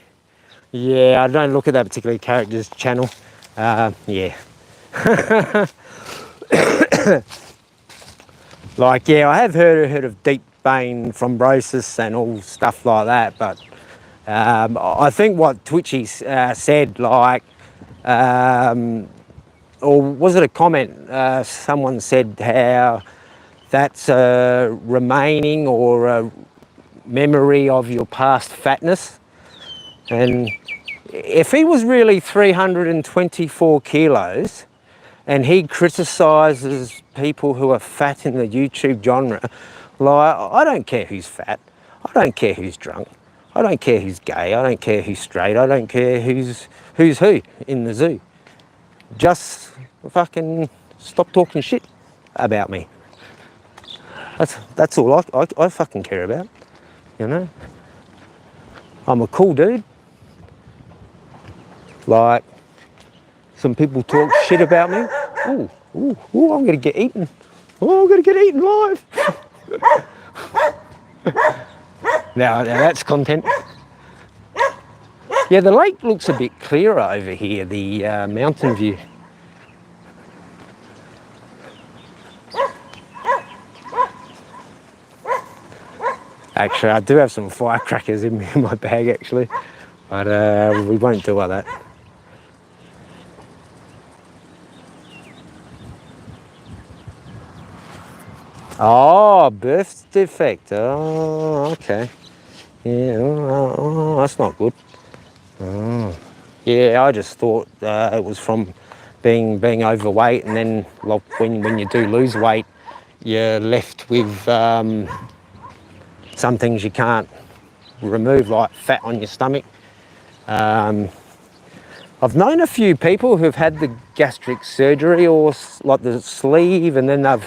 Yeah, I don't look at that particular character's channel. Yeah. Like, yeah, I have heard of deep vein thrombosis and all stuff like that, but I think what Twitchy said, like, or was it a comment? Someone said how that's a remaining or a memory of your past fatness. And if he was really 324 kilos, and he criticises people who are fat in the YouTube genre, like, I don't care who's fat, I don't care who's drunk, I don't care who's gay, I don't care who's straight, I don't care who's who in the zoo. Just fucking stop talking shit about me. That's all I fucking care about, you know. I'm a cool dude. Like, some people talk shit about me. Ooh, ooh, ooh, I'm gonna get eaten. Oh, I'm gonna get eaten live. now that's content. Yeah, the lake looks a bit clearer over here, the mountain view. Actually, I do have some firecrackers in my bag, actually, but we won't do all that. Oh, birth defect. Oh, okay. Yeah, that's not good. Oh. Yeah, I just thought it was from being overweight, and then like, when you do lose weight, you're left with some things you can't remove, like fat on your stomach. I've known a few people who've had the gastric surgery, or like the sleeve, and then they've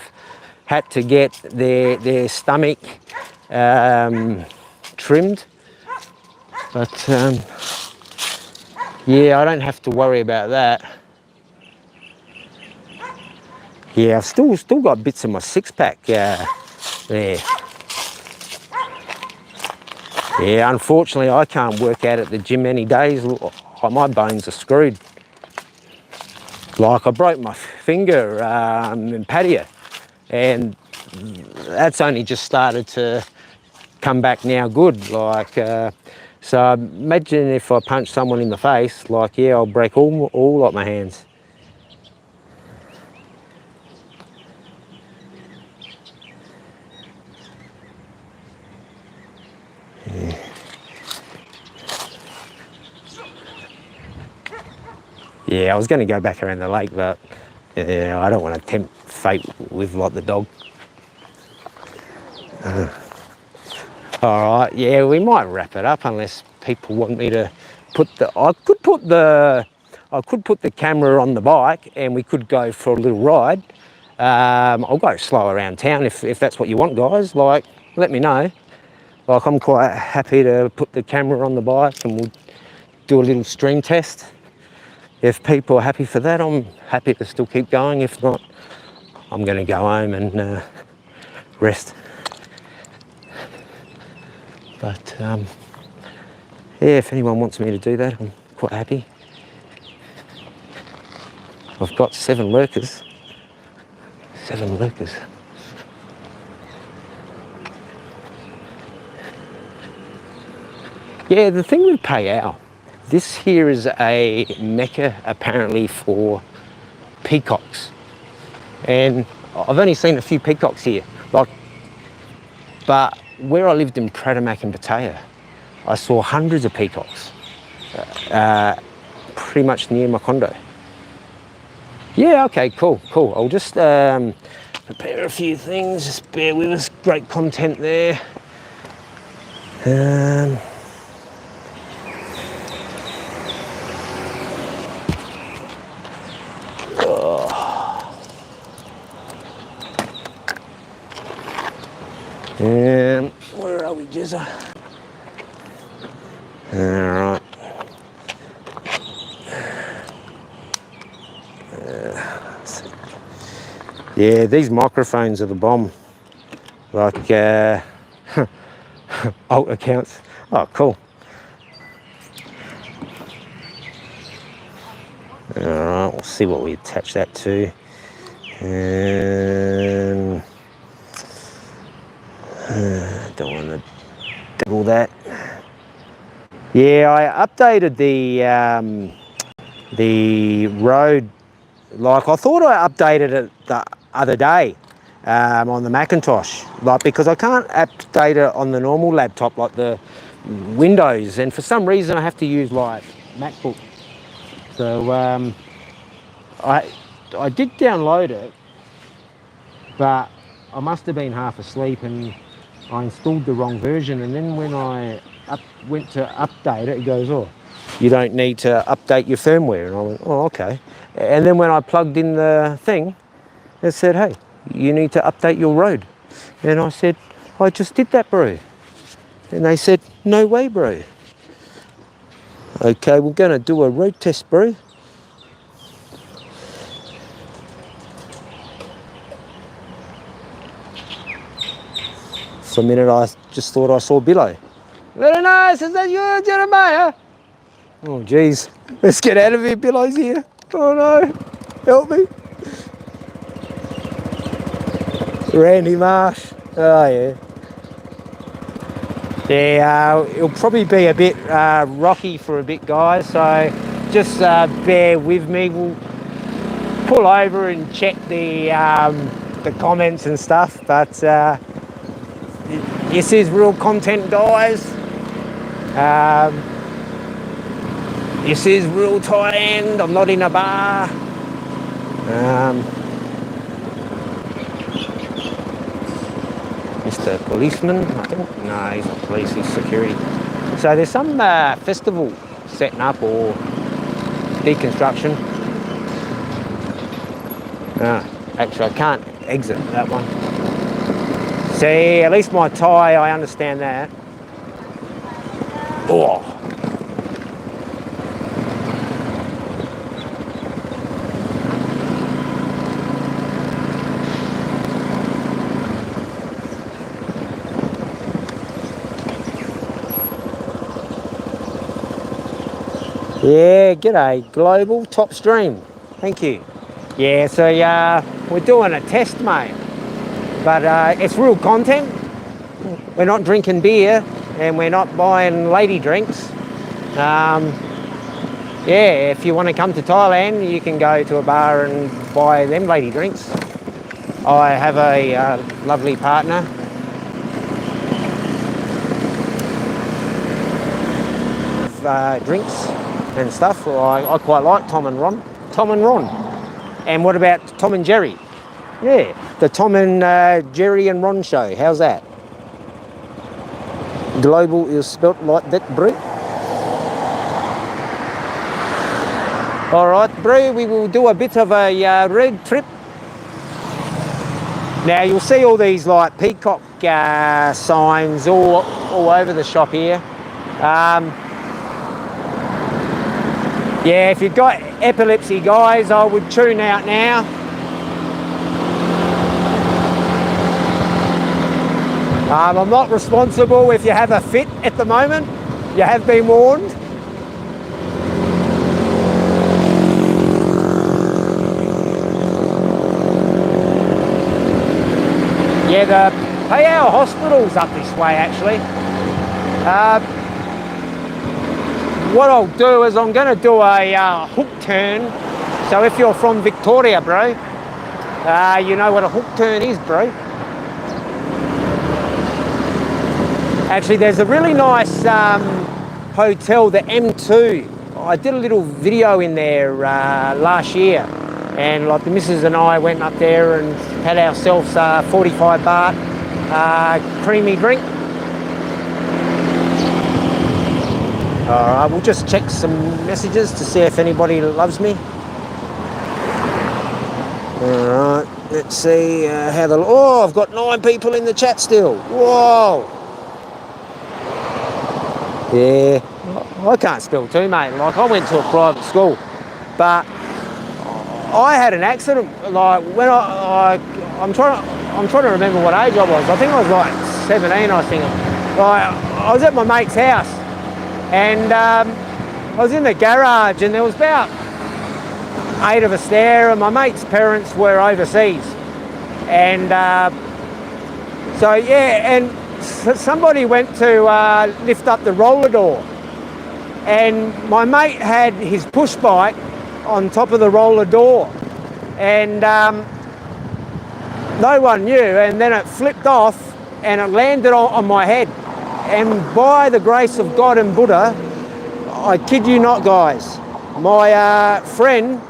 had to get their stomach trimmed. But yeah, I don't have to worry about that. Yeah, I've still got bits of my six-pack there. Yeah, unfortunately, I can't work out at the gym any days. My bones are screwed. Like, I broke my finger in patio, and that's only just started to come back now good. Like, so imagine if I punch someone in the face, like, yeah, I'll break all like my hands. Yeah, I was going to go back around the lake, but yeah, I don't want to tempt fate with like the dog. All right, yeah, we might wrap it up unless people want me to put the. I could put the camera on the bike and we could go for a little ride. I'll go slow around town if that's what you want, guys. Like, let me know. Like, I'm quite happy to put the camera on the bike and we'll do a little stream test. If people are happy for that, I'm happy to still keep going. If not, I'm going to go home and rest. But yeah, if anyone wants me to do that, I'm quite happy. I've got 7 lurkers. 7 lurkers. Yeah, the thing with Phayao, this here is a mecca apparently for peacocks. And I've only seen a few peacocks here. Like, but where I lived in Pradamak and Pattaya, I saw hundreds of peacocks, pretty much near my condo. Yeah, okay, cool. I'll just prepare a few things, just bear with us, great content there. Where are we, Jizza? All right. Yeah, these microphones are the bomb. Like alt accounts. Oh, cool. All right, we'll see what we attach that to. Don't want to double that. Yeah, I updated the road. Like, I thought I updated it the other day on the Macintosh, like, because I can't update it on the normal laptop, like the Windows, and for some reason I have to use like MacBook. So I did download it, but I must have been half asleep and I installed the wrong version, and then when I went to update it, it goes, oh, you don't need to update your firmware. And I went, oh, okay. And then when I plugged in the thing, it said, hey, you need to update your road. And I said, I just did that, bro. And they said, no way, bro. Okay, we're going to do a road test, bro. For a minute, I just thought I saw Billo. Very nice. Is that you, Jeremiah? Oh, geez. Let's get out of here. Billow's here. Oh, no. Help me. Randy Marsh. Oh, yeah. Yeah, it'll probably be a bit rocky for a bit, guys. So just bear with me. We'll pull over and check the comments and stuff. But this is real content, guys. This is real Thailand. I'm not in a bar. Mr. Policeman, I think. No, he's not police, he's security. So there's some festival setting up or deconstruction. Actually, I can't exit that one. See, at least my Thai, I understand that. Oh. Yeah, g'day, Global Top Stream. Thank you. Yeah, so we're doing a test, mate. But it's real content. We're not drinking beer and we're not buying lady drinks. Yeah, if you want to come to Thailand, you can go to a bar and buy them lady drinks. I have a lovely partner. Drinks and stuff. I quite like Tom and Ron. Tom and Ron. And what about Tom and Jerry? Yeah, the Tom and Jerry and Ron show. How's that? Global is spelt like that, bro. All right, bro, we will do a bit of a road trip. Now, you'll see all these like peacock signs all over the shop here. Yeah, if you've got epilepsy, guys, I would tune out now. I'm not responsible if you have a fit at the moment. You have been warned. Yeah, the Phayao hospital's up this way, actually. What I'll do is I'm going to do a hook turn. So if you're from Victoria, bro, you know what a hook turn is, bro. Actually, there's a really nice hotel, the M2. I did a little video in there last year, and like the missus and I went up there and had ourselves 45 baht creamy drink. All right, we'll just check some messages to see if anybody loves me. All right, let's see how the... Oh, I've got 9 people in the chat still. Whoa. Yeah, I can't spell too, mate. Like, I went to a private school, but I had an accident. Like, when I'm trying to remember what age I was. I think I was like 17, I think. Like, I was at my mate's house, and I was in the garage, and there was about 8 of us there, and my mate's parents were overseas. And so, yeah, and somebody went to lift up the roller door, and my mate had his push bike on top of the roller door, and no one knew, and then it flipped off and it landed on my head, and by the grace of God and Buddha, I kid you not, guys, my friend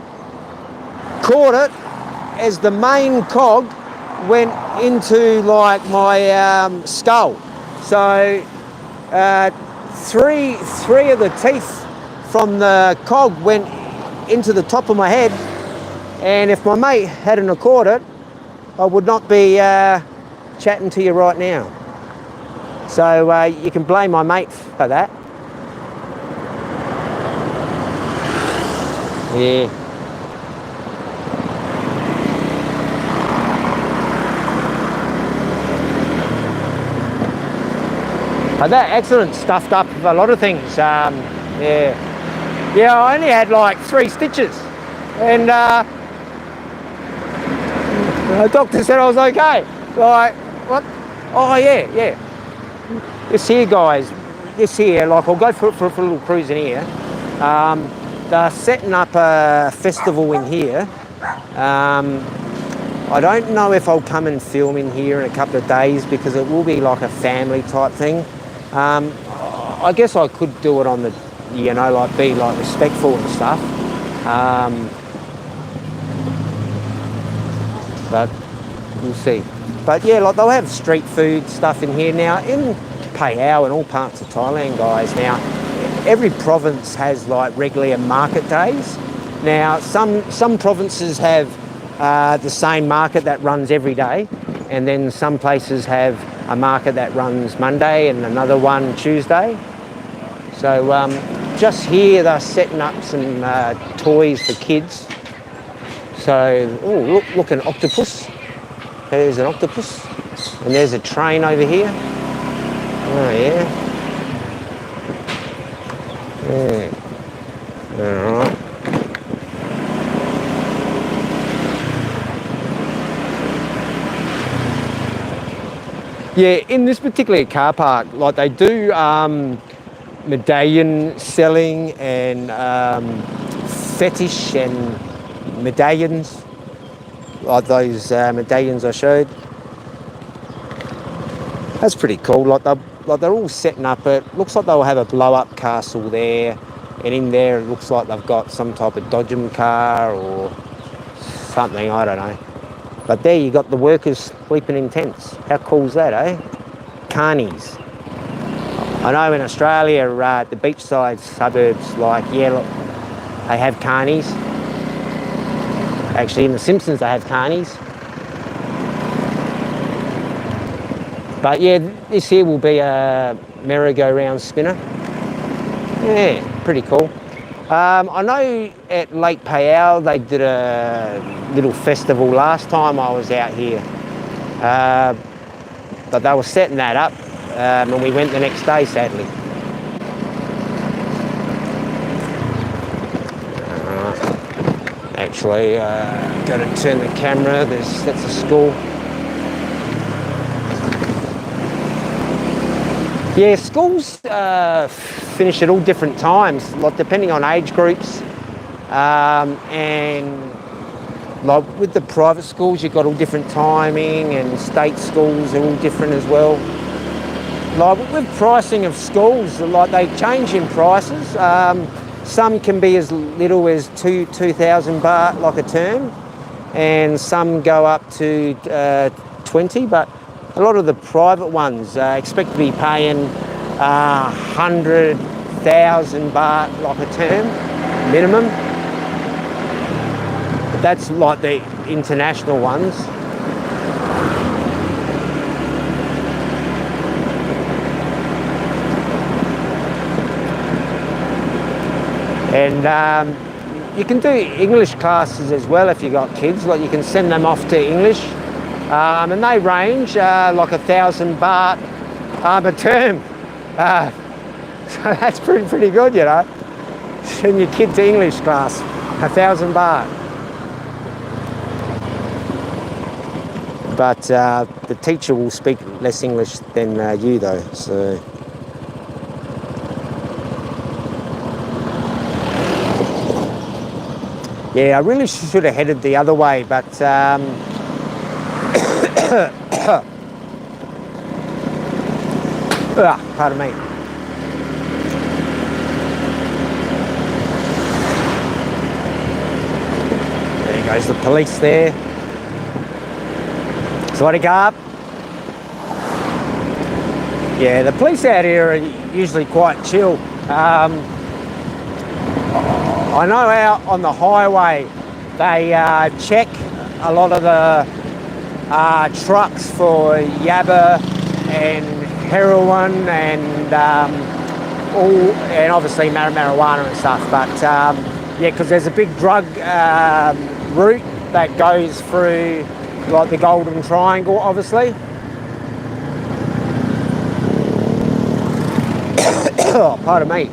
caught it as the main cog went into like my skull. So three of the teeth from the cog went into the top of my head, and if my mate hadn't caught it, I would not be chatting to you right now. So you can blame my mate for that. Yeah. But that accident stuffed up a lot of things. Yeah. Yeah, I only had like 3 stitches. And the doctor said I was okay. Like, what? Oh, yeah. This here, guys. This here, like, I'll go for a little cruise in here. They're setting up a festival in here. I don't know if I'll come and film in here in a couple of days because it will be like a family type thing. I guess I could do it on the, you know, like be like respectful and stuff. But we'll see. But yeah, like they'll have street food stuff in here now in Phayao and all parts of Thailand, guys. Now, every province has like regular market days. Now, some provinces have the same market that runs every day, and then some places have a market that runs Monday and another one Tuesday. So just here they're setting up some toys for kids. So, oh, look, an octopus. There's an octopus. And there's a train over here. Oh, yeah. Yeah. All right. Yeah, in this particular car park, like they do medallion selling and fetish and medallions, like those medallions I showed. That's pretty cool. Like they're all setting up. It looks like they'll have a blow-up castle there, and in there it looks like they've got some type of dodgem car or something. I don't know. But there you got the workers sleeping in tents. How cool is that, eh? Carnies. I know in Australia, the beachside suburbs, like, yeah, look, they have carnies. Actually, in The Simpsons, they have carnies. But yeah, this here will be a merry-go-round spinner. Yeah, pretty cool. I know at Lake Phayao they did a little festival last time I was out here. But they were setting that up and we went the next day, sadly. Actually, got to turn the camera. That's a school. Yeah, schools finish at all different times, like depending on age groups, and like with the private schools, you've got all different timing, and state schools are all different as well. Like with pricing of schools, like they change in prices. Some can be as little as 2,000 baht, like a term, and some go up to 20. But a lot of the private ones expect to be paying 100,000 baht, like a term, minimum. But that's like the international ones. And you can do English classes as well if you've got kids. Like you can send them off to English. And they range like 1,000 baht a term. So that's pretty good, you know. Send your kid to English class, 1,000 baht. But the teacher will speak less English than you though, so. Yeah, I really should have headed the other way, but pardon me. There goes the police there. Bodyguard. Yeah, the police out here are usually quite chill. I know out on the highway they check a lot of the trucks for yabba and heroin and obviously marijuana and stuff. But Yeah, because there's a big drug route that goes through like the Golden Triangle, obviously. Oh, pardon me.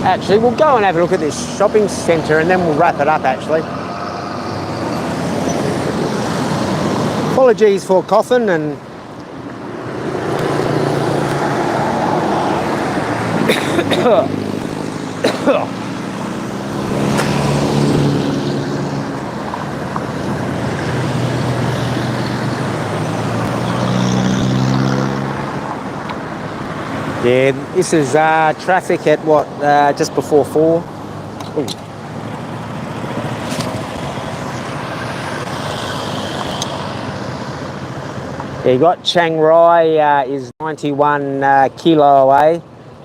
Actually, we'll go and have a look at this shopping centre and then we'll wrap it up, actually. Apologies for coughing and... Yeah, this is traffic at what, just before 4. Ooh. Yeah, you got Chiang Rai is 91 kilo away,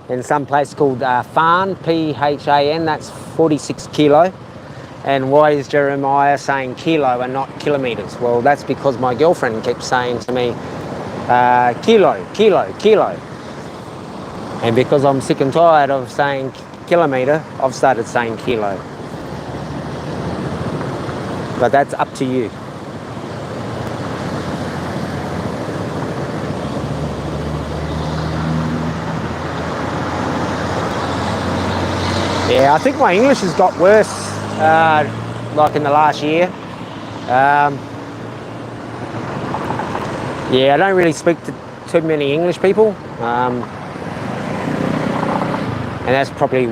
and some place called Phan, Phan, that's 46 kilo. And why is Jeremiah saying kilo and not kilometres? Well, that's because my girlfriend keeps saying to me, kilo, kilo, kilo. And because I'm sick and tired of saying kilometre, I've started saying kilo. But that's up to you. Yeah, I think my English has got worse, like in the last year. Yeah, I don't really speak to too many English people. And that's probably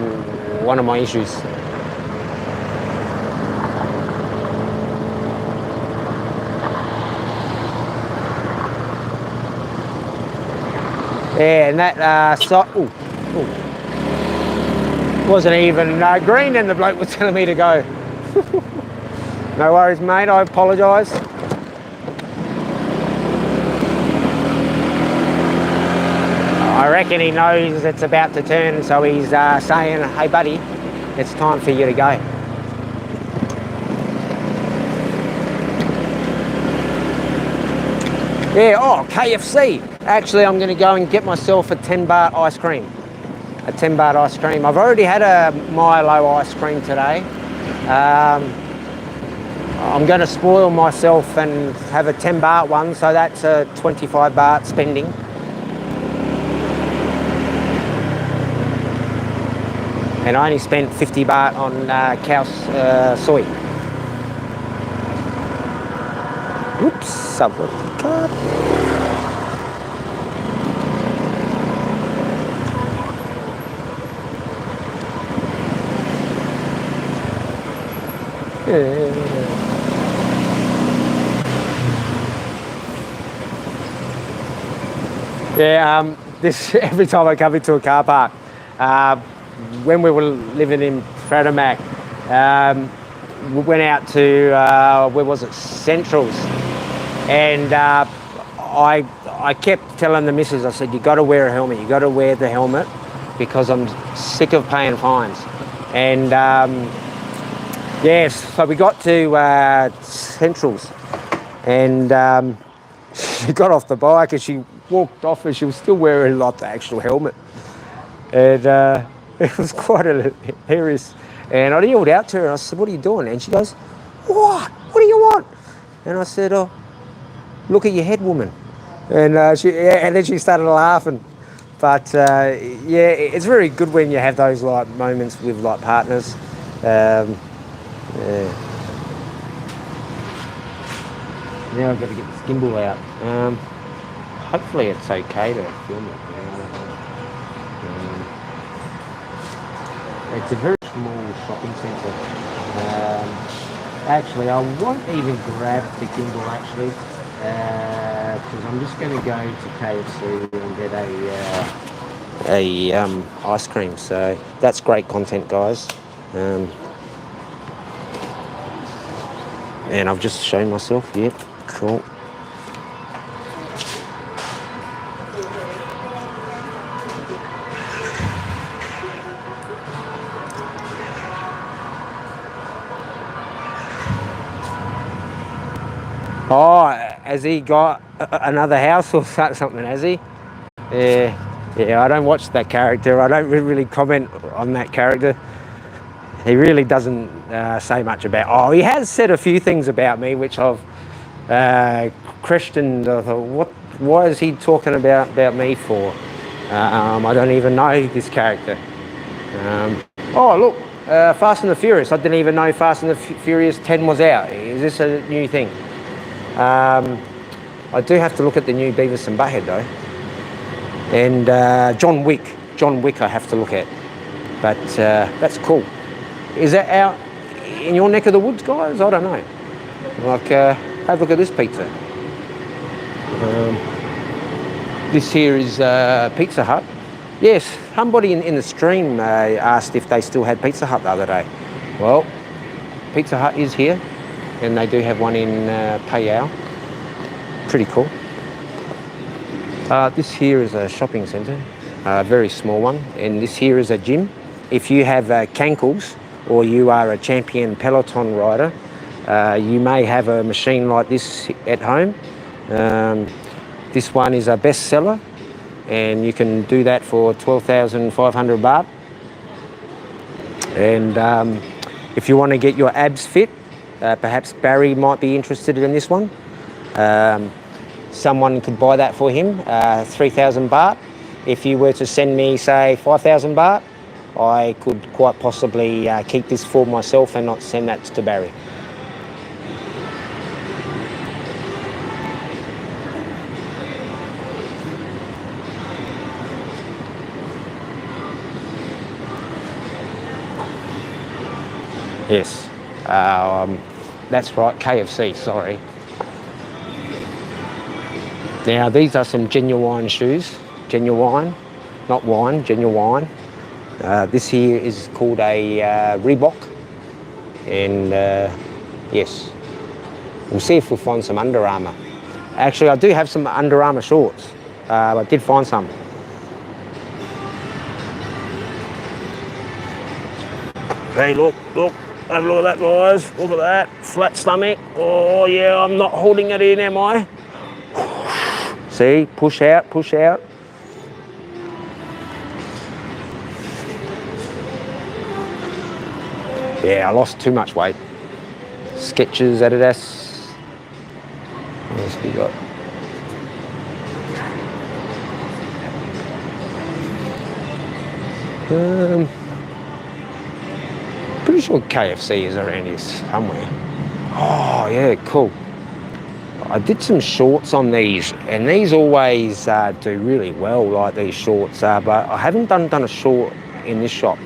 one of my issues. Yeah, and that wasn't even green and the bloke was telling me to go. No worries, mate, I apologise. I reckon he knows it's about to turn, so he's saying, hey buddy, it's time for you to go. Yeah, oh, KFC. Actually, I'm going to go and get myself a 10 baht ice cream. A 10 baht ice cream. I've already had a Milo ice cream today. I'm going to spoil myself and have a 10 baht one, so that's a 25 baht spending. And I only spent 50 baht on cow soy. Oops, I've got the card. Yeah, this every time I come into a car park, when we were living in Fradamak, we went out to where was it, Centrals, and I kept telling the missus, I said, you got to wear a helmet, you got to wear the helmet, because I'm sick of paying fines. And yes, so we got to Centrals, and she got off the bike and she walked off and she was still wearing like the actual helmet, and it was quite hilarious. And I yelled out to her and I said, what are you doing? And she goes, what do you want? And I said, oh, look at your head, woman. And and then she started laughing. But yeah, it's very good when you have those like moments with like partners. Yeah. Now I've got to get the gimbal out. Hopefully it's okay to film it. It's a very small shopping centre. Actually, I won't even grab the gimbal actually, because I'm just going to go to KFC and get a ice cream. So that's great content, guys. And I've just shown myself. Yep, cool. Oh, has he got another house or something, has he? Yeah, I don't watch that character. I don't really comment on that character. he really doesn't say much about. Oh, he has said a few things about me which I've questioned. I thought, what? Why is he talking about me for? I don't even know this character. Oh, look, Fast and the Furious. I didn't even know Fast and the Furious 10 was out. Is this a new thing? I do have to look at the new Beavis and Butthead though. And John Wick. John Wick I have to look at. But that's cool. Is that out in your neck of the woods, guys? I don't know. Like, have a look at this pizza. This here is Pizza Hut. Yes, somebody in the stream asked if they still had Pizza Hut the other day. Well, Pizza Hut is here, and they do have one in Phayao. Pretty cool. This here is a shopping centre, a very small one, and this here is a gym. If you have cankles or you are a champion peloton rider, you may have a machine like this at home. This one is a bestseller, and you can do that for 12,500 baht. And if you want to get your abs fit, perhaps Barry might be interested in this one. Someone could buy that for him, 3,000 baht. If you were to send me, say, 5,000 baht, I could quite possibly keep this for myself and not send that to Barry. Yes, that's right, KFC, sorry. Now, these are some genuine shoes. Genuine, not wine, genuine. This here is called a Reebok. And yes, we'll see if we find some Under Armour. Actually, I do have some Under Armour shorts. I did find some. Hey, look. Have a look at that, guys. Look at that. Flat stomach. Oh, yeah, I'm not holding it in, am I? See, push out. Yeah, I lost too much weight. Skechers, Adidas. What else we got? Pretty sure KFC is around here somewhere. Oh, yeah, cool. I did some shorts on these, and these always do really well, like these shorts. But I haven't done a short in this shop.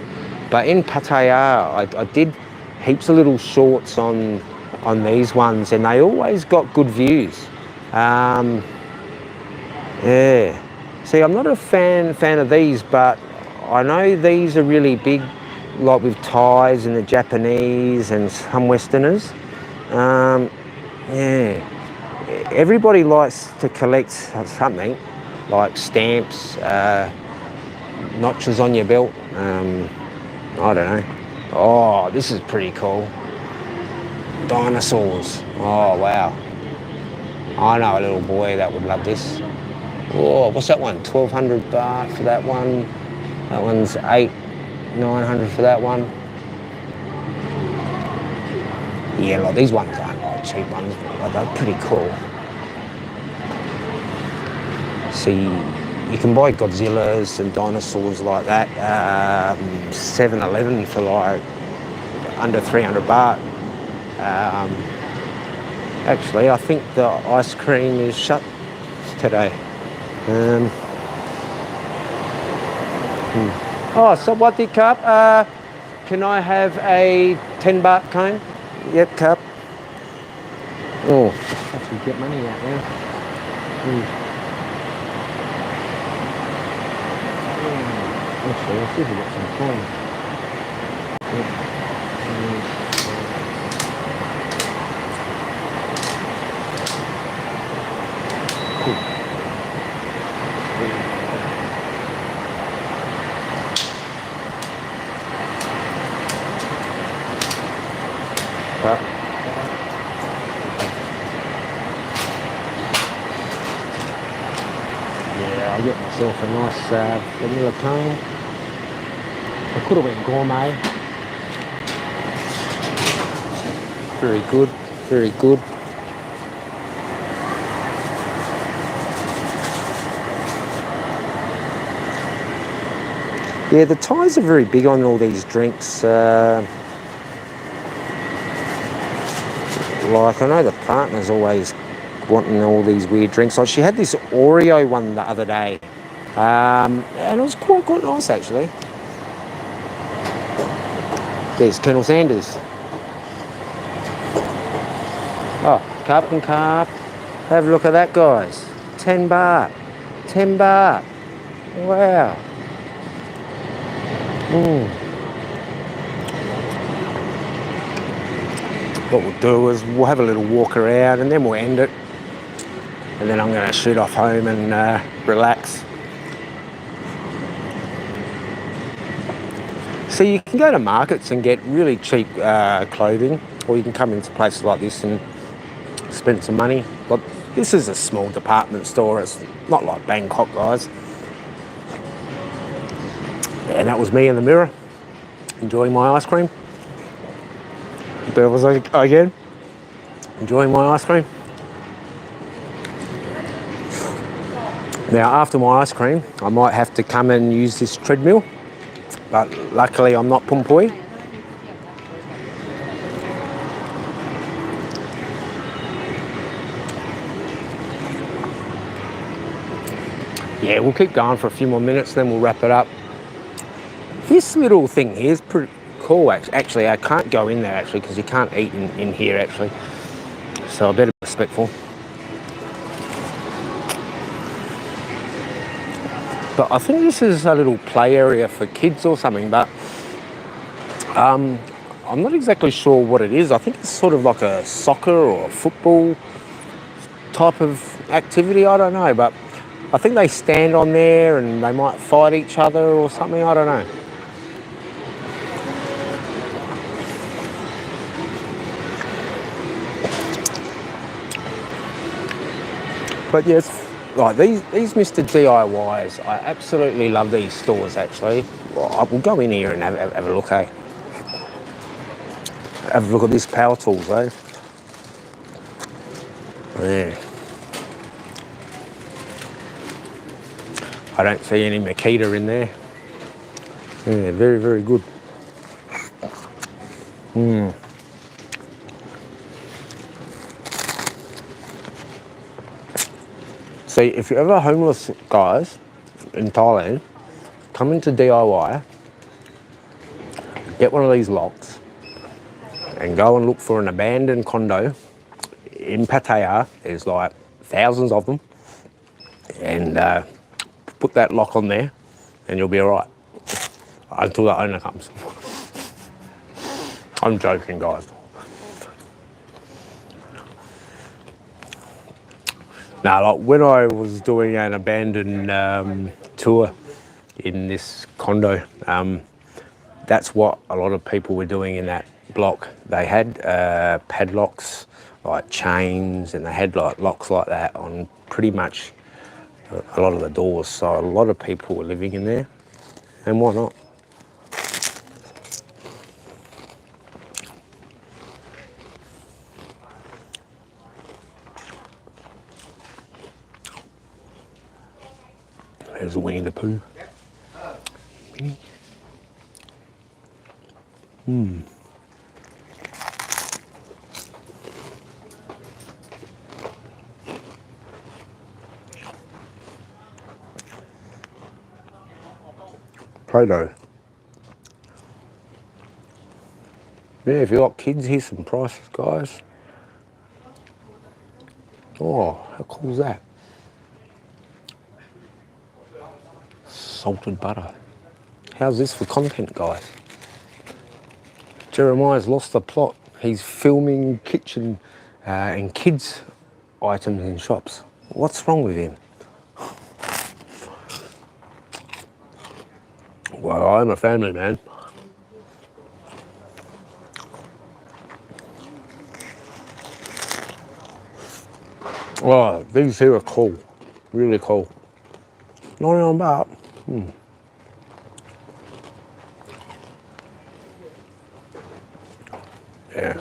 But in Pattaya, I did heaps of little shorts on these ones, and they always got good views. Yeah. See, I'm not a fan of these, but I know these are really big, like with Thais and the Japanese and some Westerners. Yeah. Everybody likes to collect something, like stamps, notches on your belt. I don't know. Oh, this is pretty cool. Dinosaurs. Oh, wow. I know a little boy that would love this. Oh, what's that one? 1,200 baht for that one. That one's 900 for that one. Yeah, like these ones aren't like cheap ones, but they're pretty cool. See, you can buy Godzillas and dinosaurs like that. 7-Eleven for like under 300 baht. Actually, I think the ice cream is shut today. Oh, so what the cup? Can I have a 10 baht cone? Yep, cup. Oh, have to get money out now. Actually, let's see if we got some coin. Cool. Yeah, I'll get myself a nice vanilla cone. I could have went gourmet. Very good, very good. Yeah, the Thais are very big on all these drinks. Like, I know the partner's always wanting all these weird drinks. Like, she had this Oreo one the other day. And it was quite nice, actually. There's Colonel Sanders. Oh, cup and carp. Have a look at that, guys. 10 baht. 10 baht. Wow. What we'll do is we'll have a little walk around and then we'll end it. And then I'm going to shoot off home and relax. So you can go to markets and get really cheap clothing, or you can come into places like this and spend some money. But this is a small department store. It's not like Bangkok, guys. And that was me in the mirror, enjoying my ice cream. There was again, enjoying my ice cream. Now, after my ice cream, I might have to come and use this treadmill, but luckily I'm not Pumpui. Yeah, we'll keep going for a few more minutes, then we'll wrap it up. This little thing here is pretty cool, actually. I can't go in there, actually, because you can't eat in here, actually. So I better be respectful. But I think this is a little play area for kids or something, but I'm not exactly sure what it is. I think it's sort of like a soccer or a football type of activity, I don't know, but I think they stand on there and they might fight each other or something, I don't know. But yes, like these Mr. DIYs, I absolutely love these stores, actually. Well, we'll go in here and have a look, eh? Have a look at this power tools, eh? Yeah. I don't see any Makita in there. Yeah, very, very good. See, if you're ever homeless, guys, in Thailand, come into DIY, get one of these locks, and go and look for an abandoned condo in Pattaya. There's like thousands of them, and put that lock on there, and you'll be all right until the owner comes. I'm joking, guys. Now, like when I was doing an abandoned tour in this condo, that's what a lot of people were doing in that block. They had padlocks, like chains, and they had like locks like that on pretty much a lot of the doors. So a lot of people were living in there, and why not? There's a Winnie the Pooh. Minnie. Play-Doh. Yeah, if you've got kids, here's some prices, guys. Oh, how cool is that? Salted butter. How's this for content, guys? Jeremiah's lost the plot. He's filming kitchen and kids items in shops. What's wrong with him? Well, I'm a family man. Oh, these here are cool. Really cool. 99 baht. Yeah.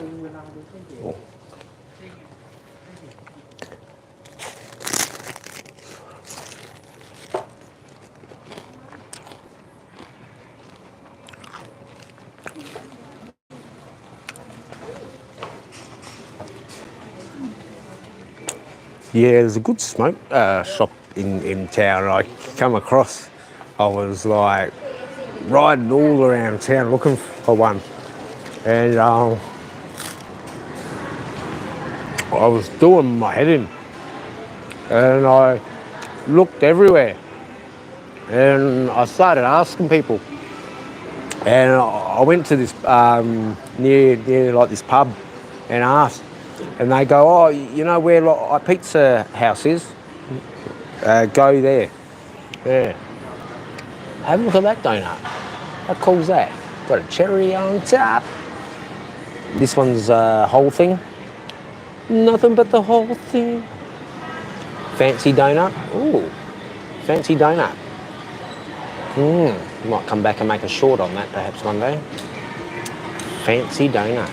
Yeah, there's a good smoke shop in town I come across. I was like riding all around town looking for one. And I was doing my head in. And I looked everywhere. And I started asking people. And I went to this near like this pub and asked. And they go, oh, you know where like, pizza house is? Go there. Yeah. Have a look at that donut. How cool's that? Got a cherry on top. This one's whole thing. Nothing but the whole thing. Fancy donut. Ooh, fancy donut. Might come back and make a short on that perhaps one day. Fancy donut.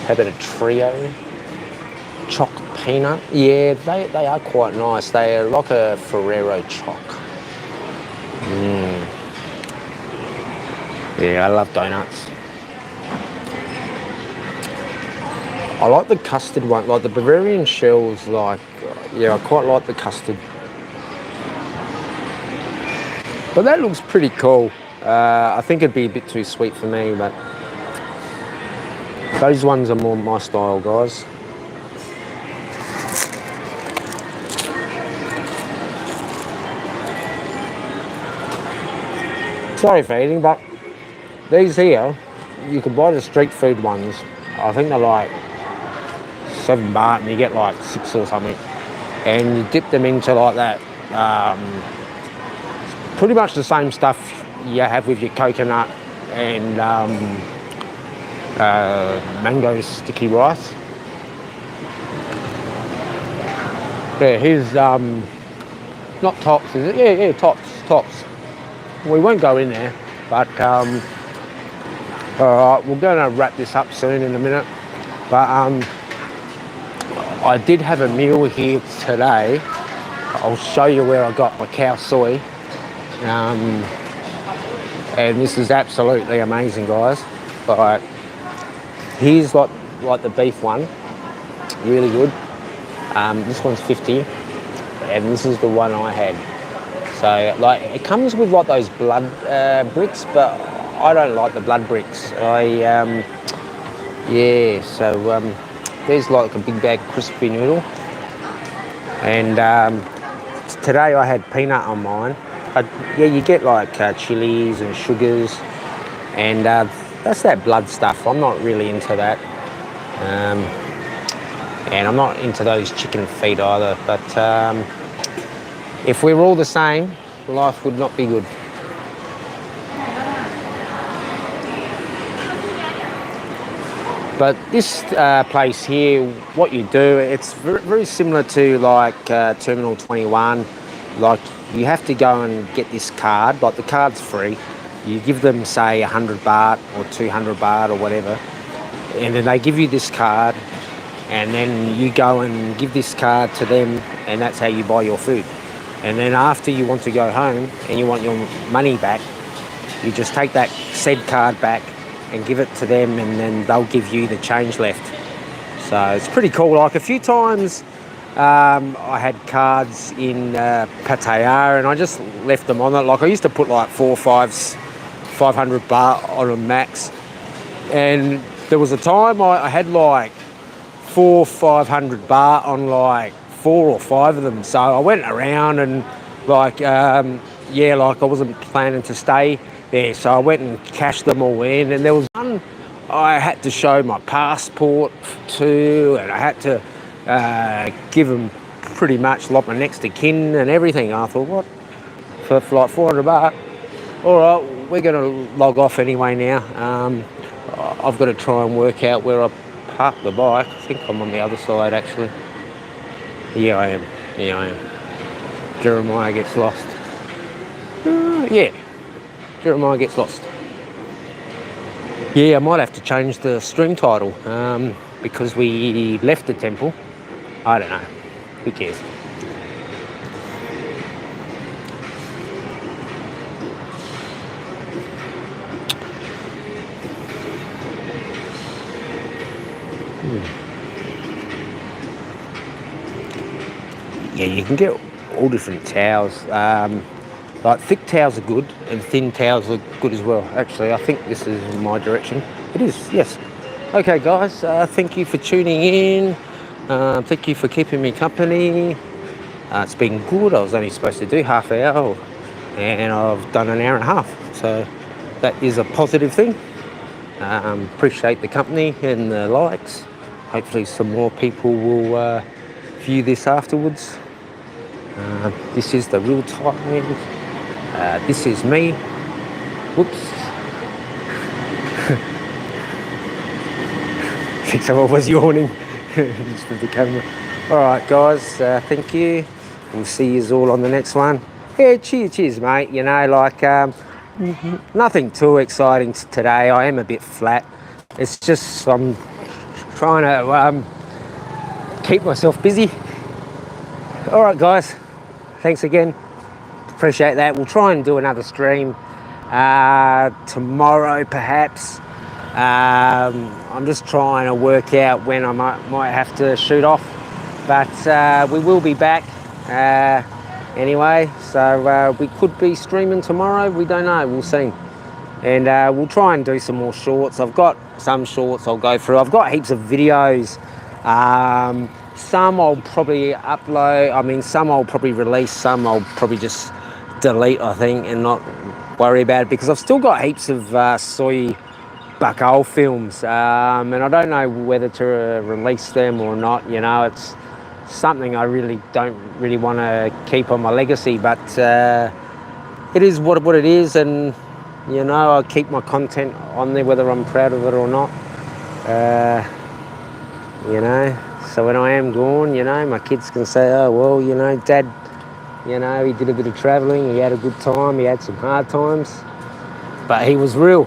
How about a trio? Choc peanut. Yeah, they are quite nice. They are like a Ferrero choc. Yeah, I love donuts. I like the custard one, like the Bavarian shells, like, yeah, I quite like the custard. But that looks pretty cool. I think it'd be a bit too sweet for me, but those ones are more my style, guys. Sorry for eating, but these here, you can buy the street food ones. I think they're like $7 and you get like 6 or something. And you dip them into like that, pretty much the same stuff you have with your coconut and mango sticky rice. Yeah, here's not Tops, is it? Yeah, Tops. We won't go in there, but all right, we're going to wrap this up soon in a minute. But I did have a meal here today. I'll show you where I got my cow soy. And this is absolutely amazing, guys. But here's like the beef one, really good. This one's 50, and this is the one I had. So like it comes with like those blood bricks, but I don't like the blood bricks. Yeah. So there's like a big bag crispy noodle, and today I had peanut on mine. Yeah, you get like chilies and sugars, and that's that blood stuff. I'm not really into that, and I'm not into those chicken feet either. But if we were all the same, life would not be good. But this place here, what you do, it's very similar to like Terminal 21. Like you have to go and get this card, like the card's free. You give them say 100 baht or 200 baht or whatever, and then they give you this card, and then you go and give this card to them, and that's how you buy your food. And then after you want to go home and you want your money back, you just take that said card back and give it to them, and then they'll give you the change left. So it's pretty cool. Like a few times I had cards in Phayao and I just left them on it. Like I used to put like 500 baht on a max, and there was a time I had like 500 baht on like 4 or 5 of them. So I went around and like like I wasn't planning to stay there, so I went and cashed them all in. And there was one I had to show my passport to, and I had to give them pretty much like my next of kin and everything. I thought, what, for like 400 baht? All right, we're going to log off anyway now. I've got to try and work out where I park the bike. I think I'm on the other side actually. Yeah, I am. Jeremiah gets lost. Yeah, Jeremiah gets lost. Yeah, I might have to change the stream title because we left the temple. I don't know. Who cares? Yeah, you can get all different towels. Like thick towels are good and thin towels are good as well. Actually, I think this is in my direction. It is, yes. Okay, guys, thank you for tuning in. Thank you for keeping me company. It's been good. I was only supposed to do half an hour and I've done an hour and a half. So that is a positive thing. Appreciate the company and the likes. Hopefully some more people will view this afterwards. This is the real time. This is me. Whoops. I think someone was yawning just with the camera. All right, guys, thank you. We'll see you all on the next one. Yeah, cheers, mate. You know, like nothing too exciting today. I am a bit flat. It's just I'm trying to keep myself busy. All right, guys. Thanks again. Appreciate that. We'll try and do another stream tomorrow, perhaps. I'm just trying to work out when I might have to shoot off, but we will be back anyway. So we could be streaming tomorrow. We don't know. We'll see. And we'll try and do some more shorts. I've got some shorts I'll go through. I've got heaps of videos. Some I'll probably upload. I mean, some I'll probably release. Some I'll probably just delete, I think, and not worry about it because I've still got heaps of soy bucko films, and I don't know whether to release them or not. You know, it's something I really don't want to keep on my legacy, but it is what it is, and you know, I keep my content on there whether I'm proud of it or not. You know, so when I am gone, you know, my kids can say, oh well, you know, Dad, you know, he did a bit of travelling, he had a good time, he had some hard times, but he was real.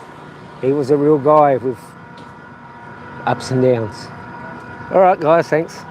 He was a real guy with ups and downs. All right, guys, thanks.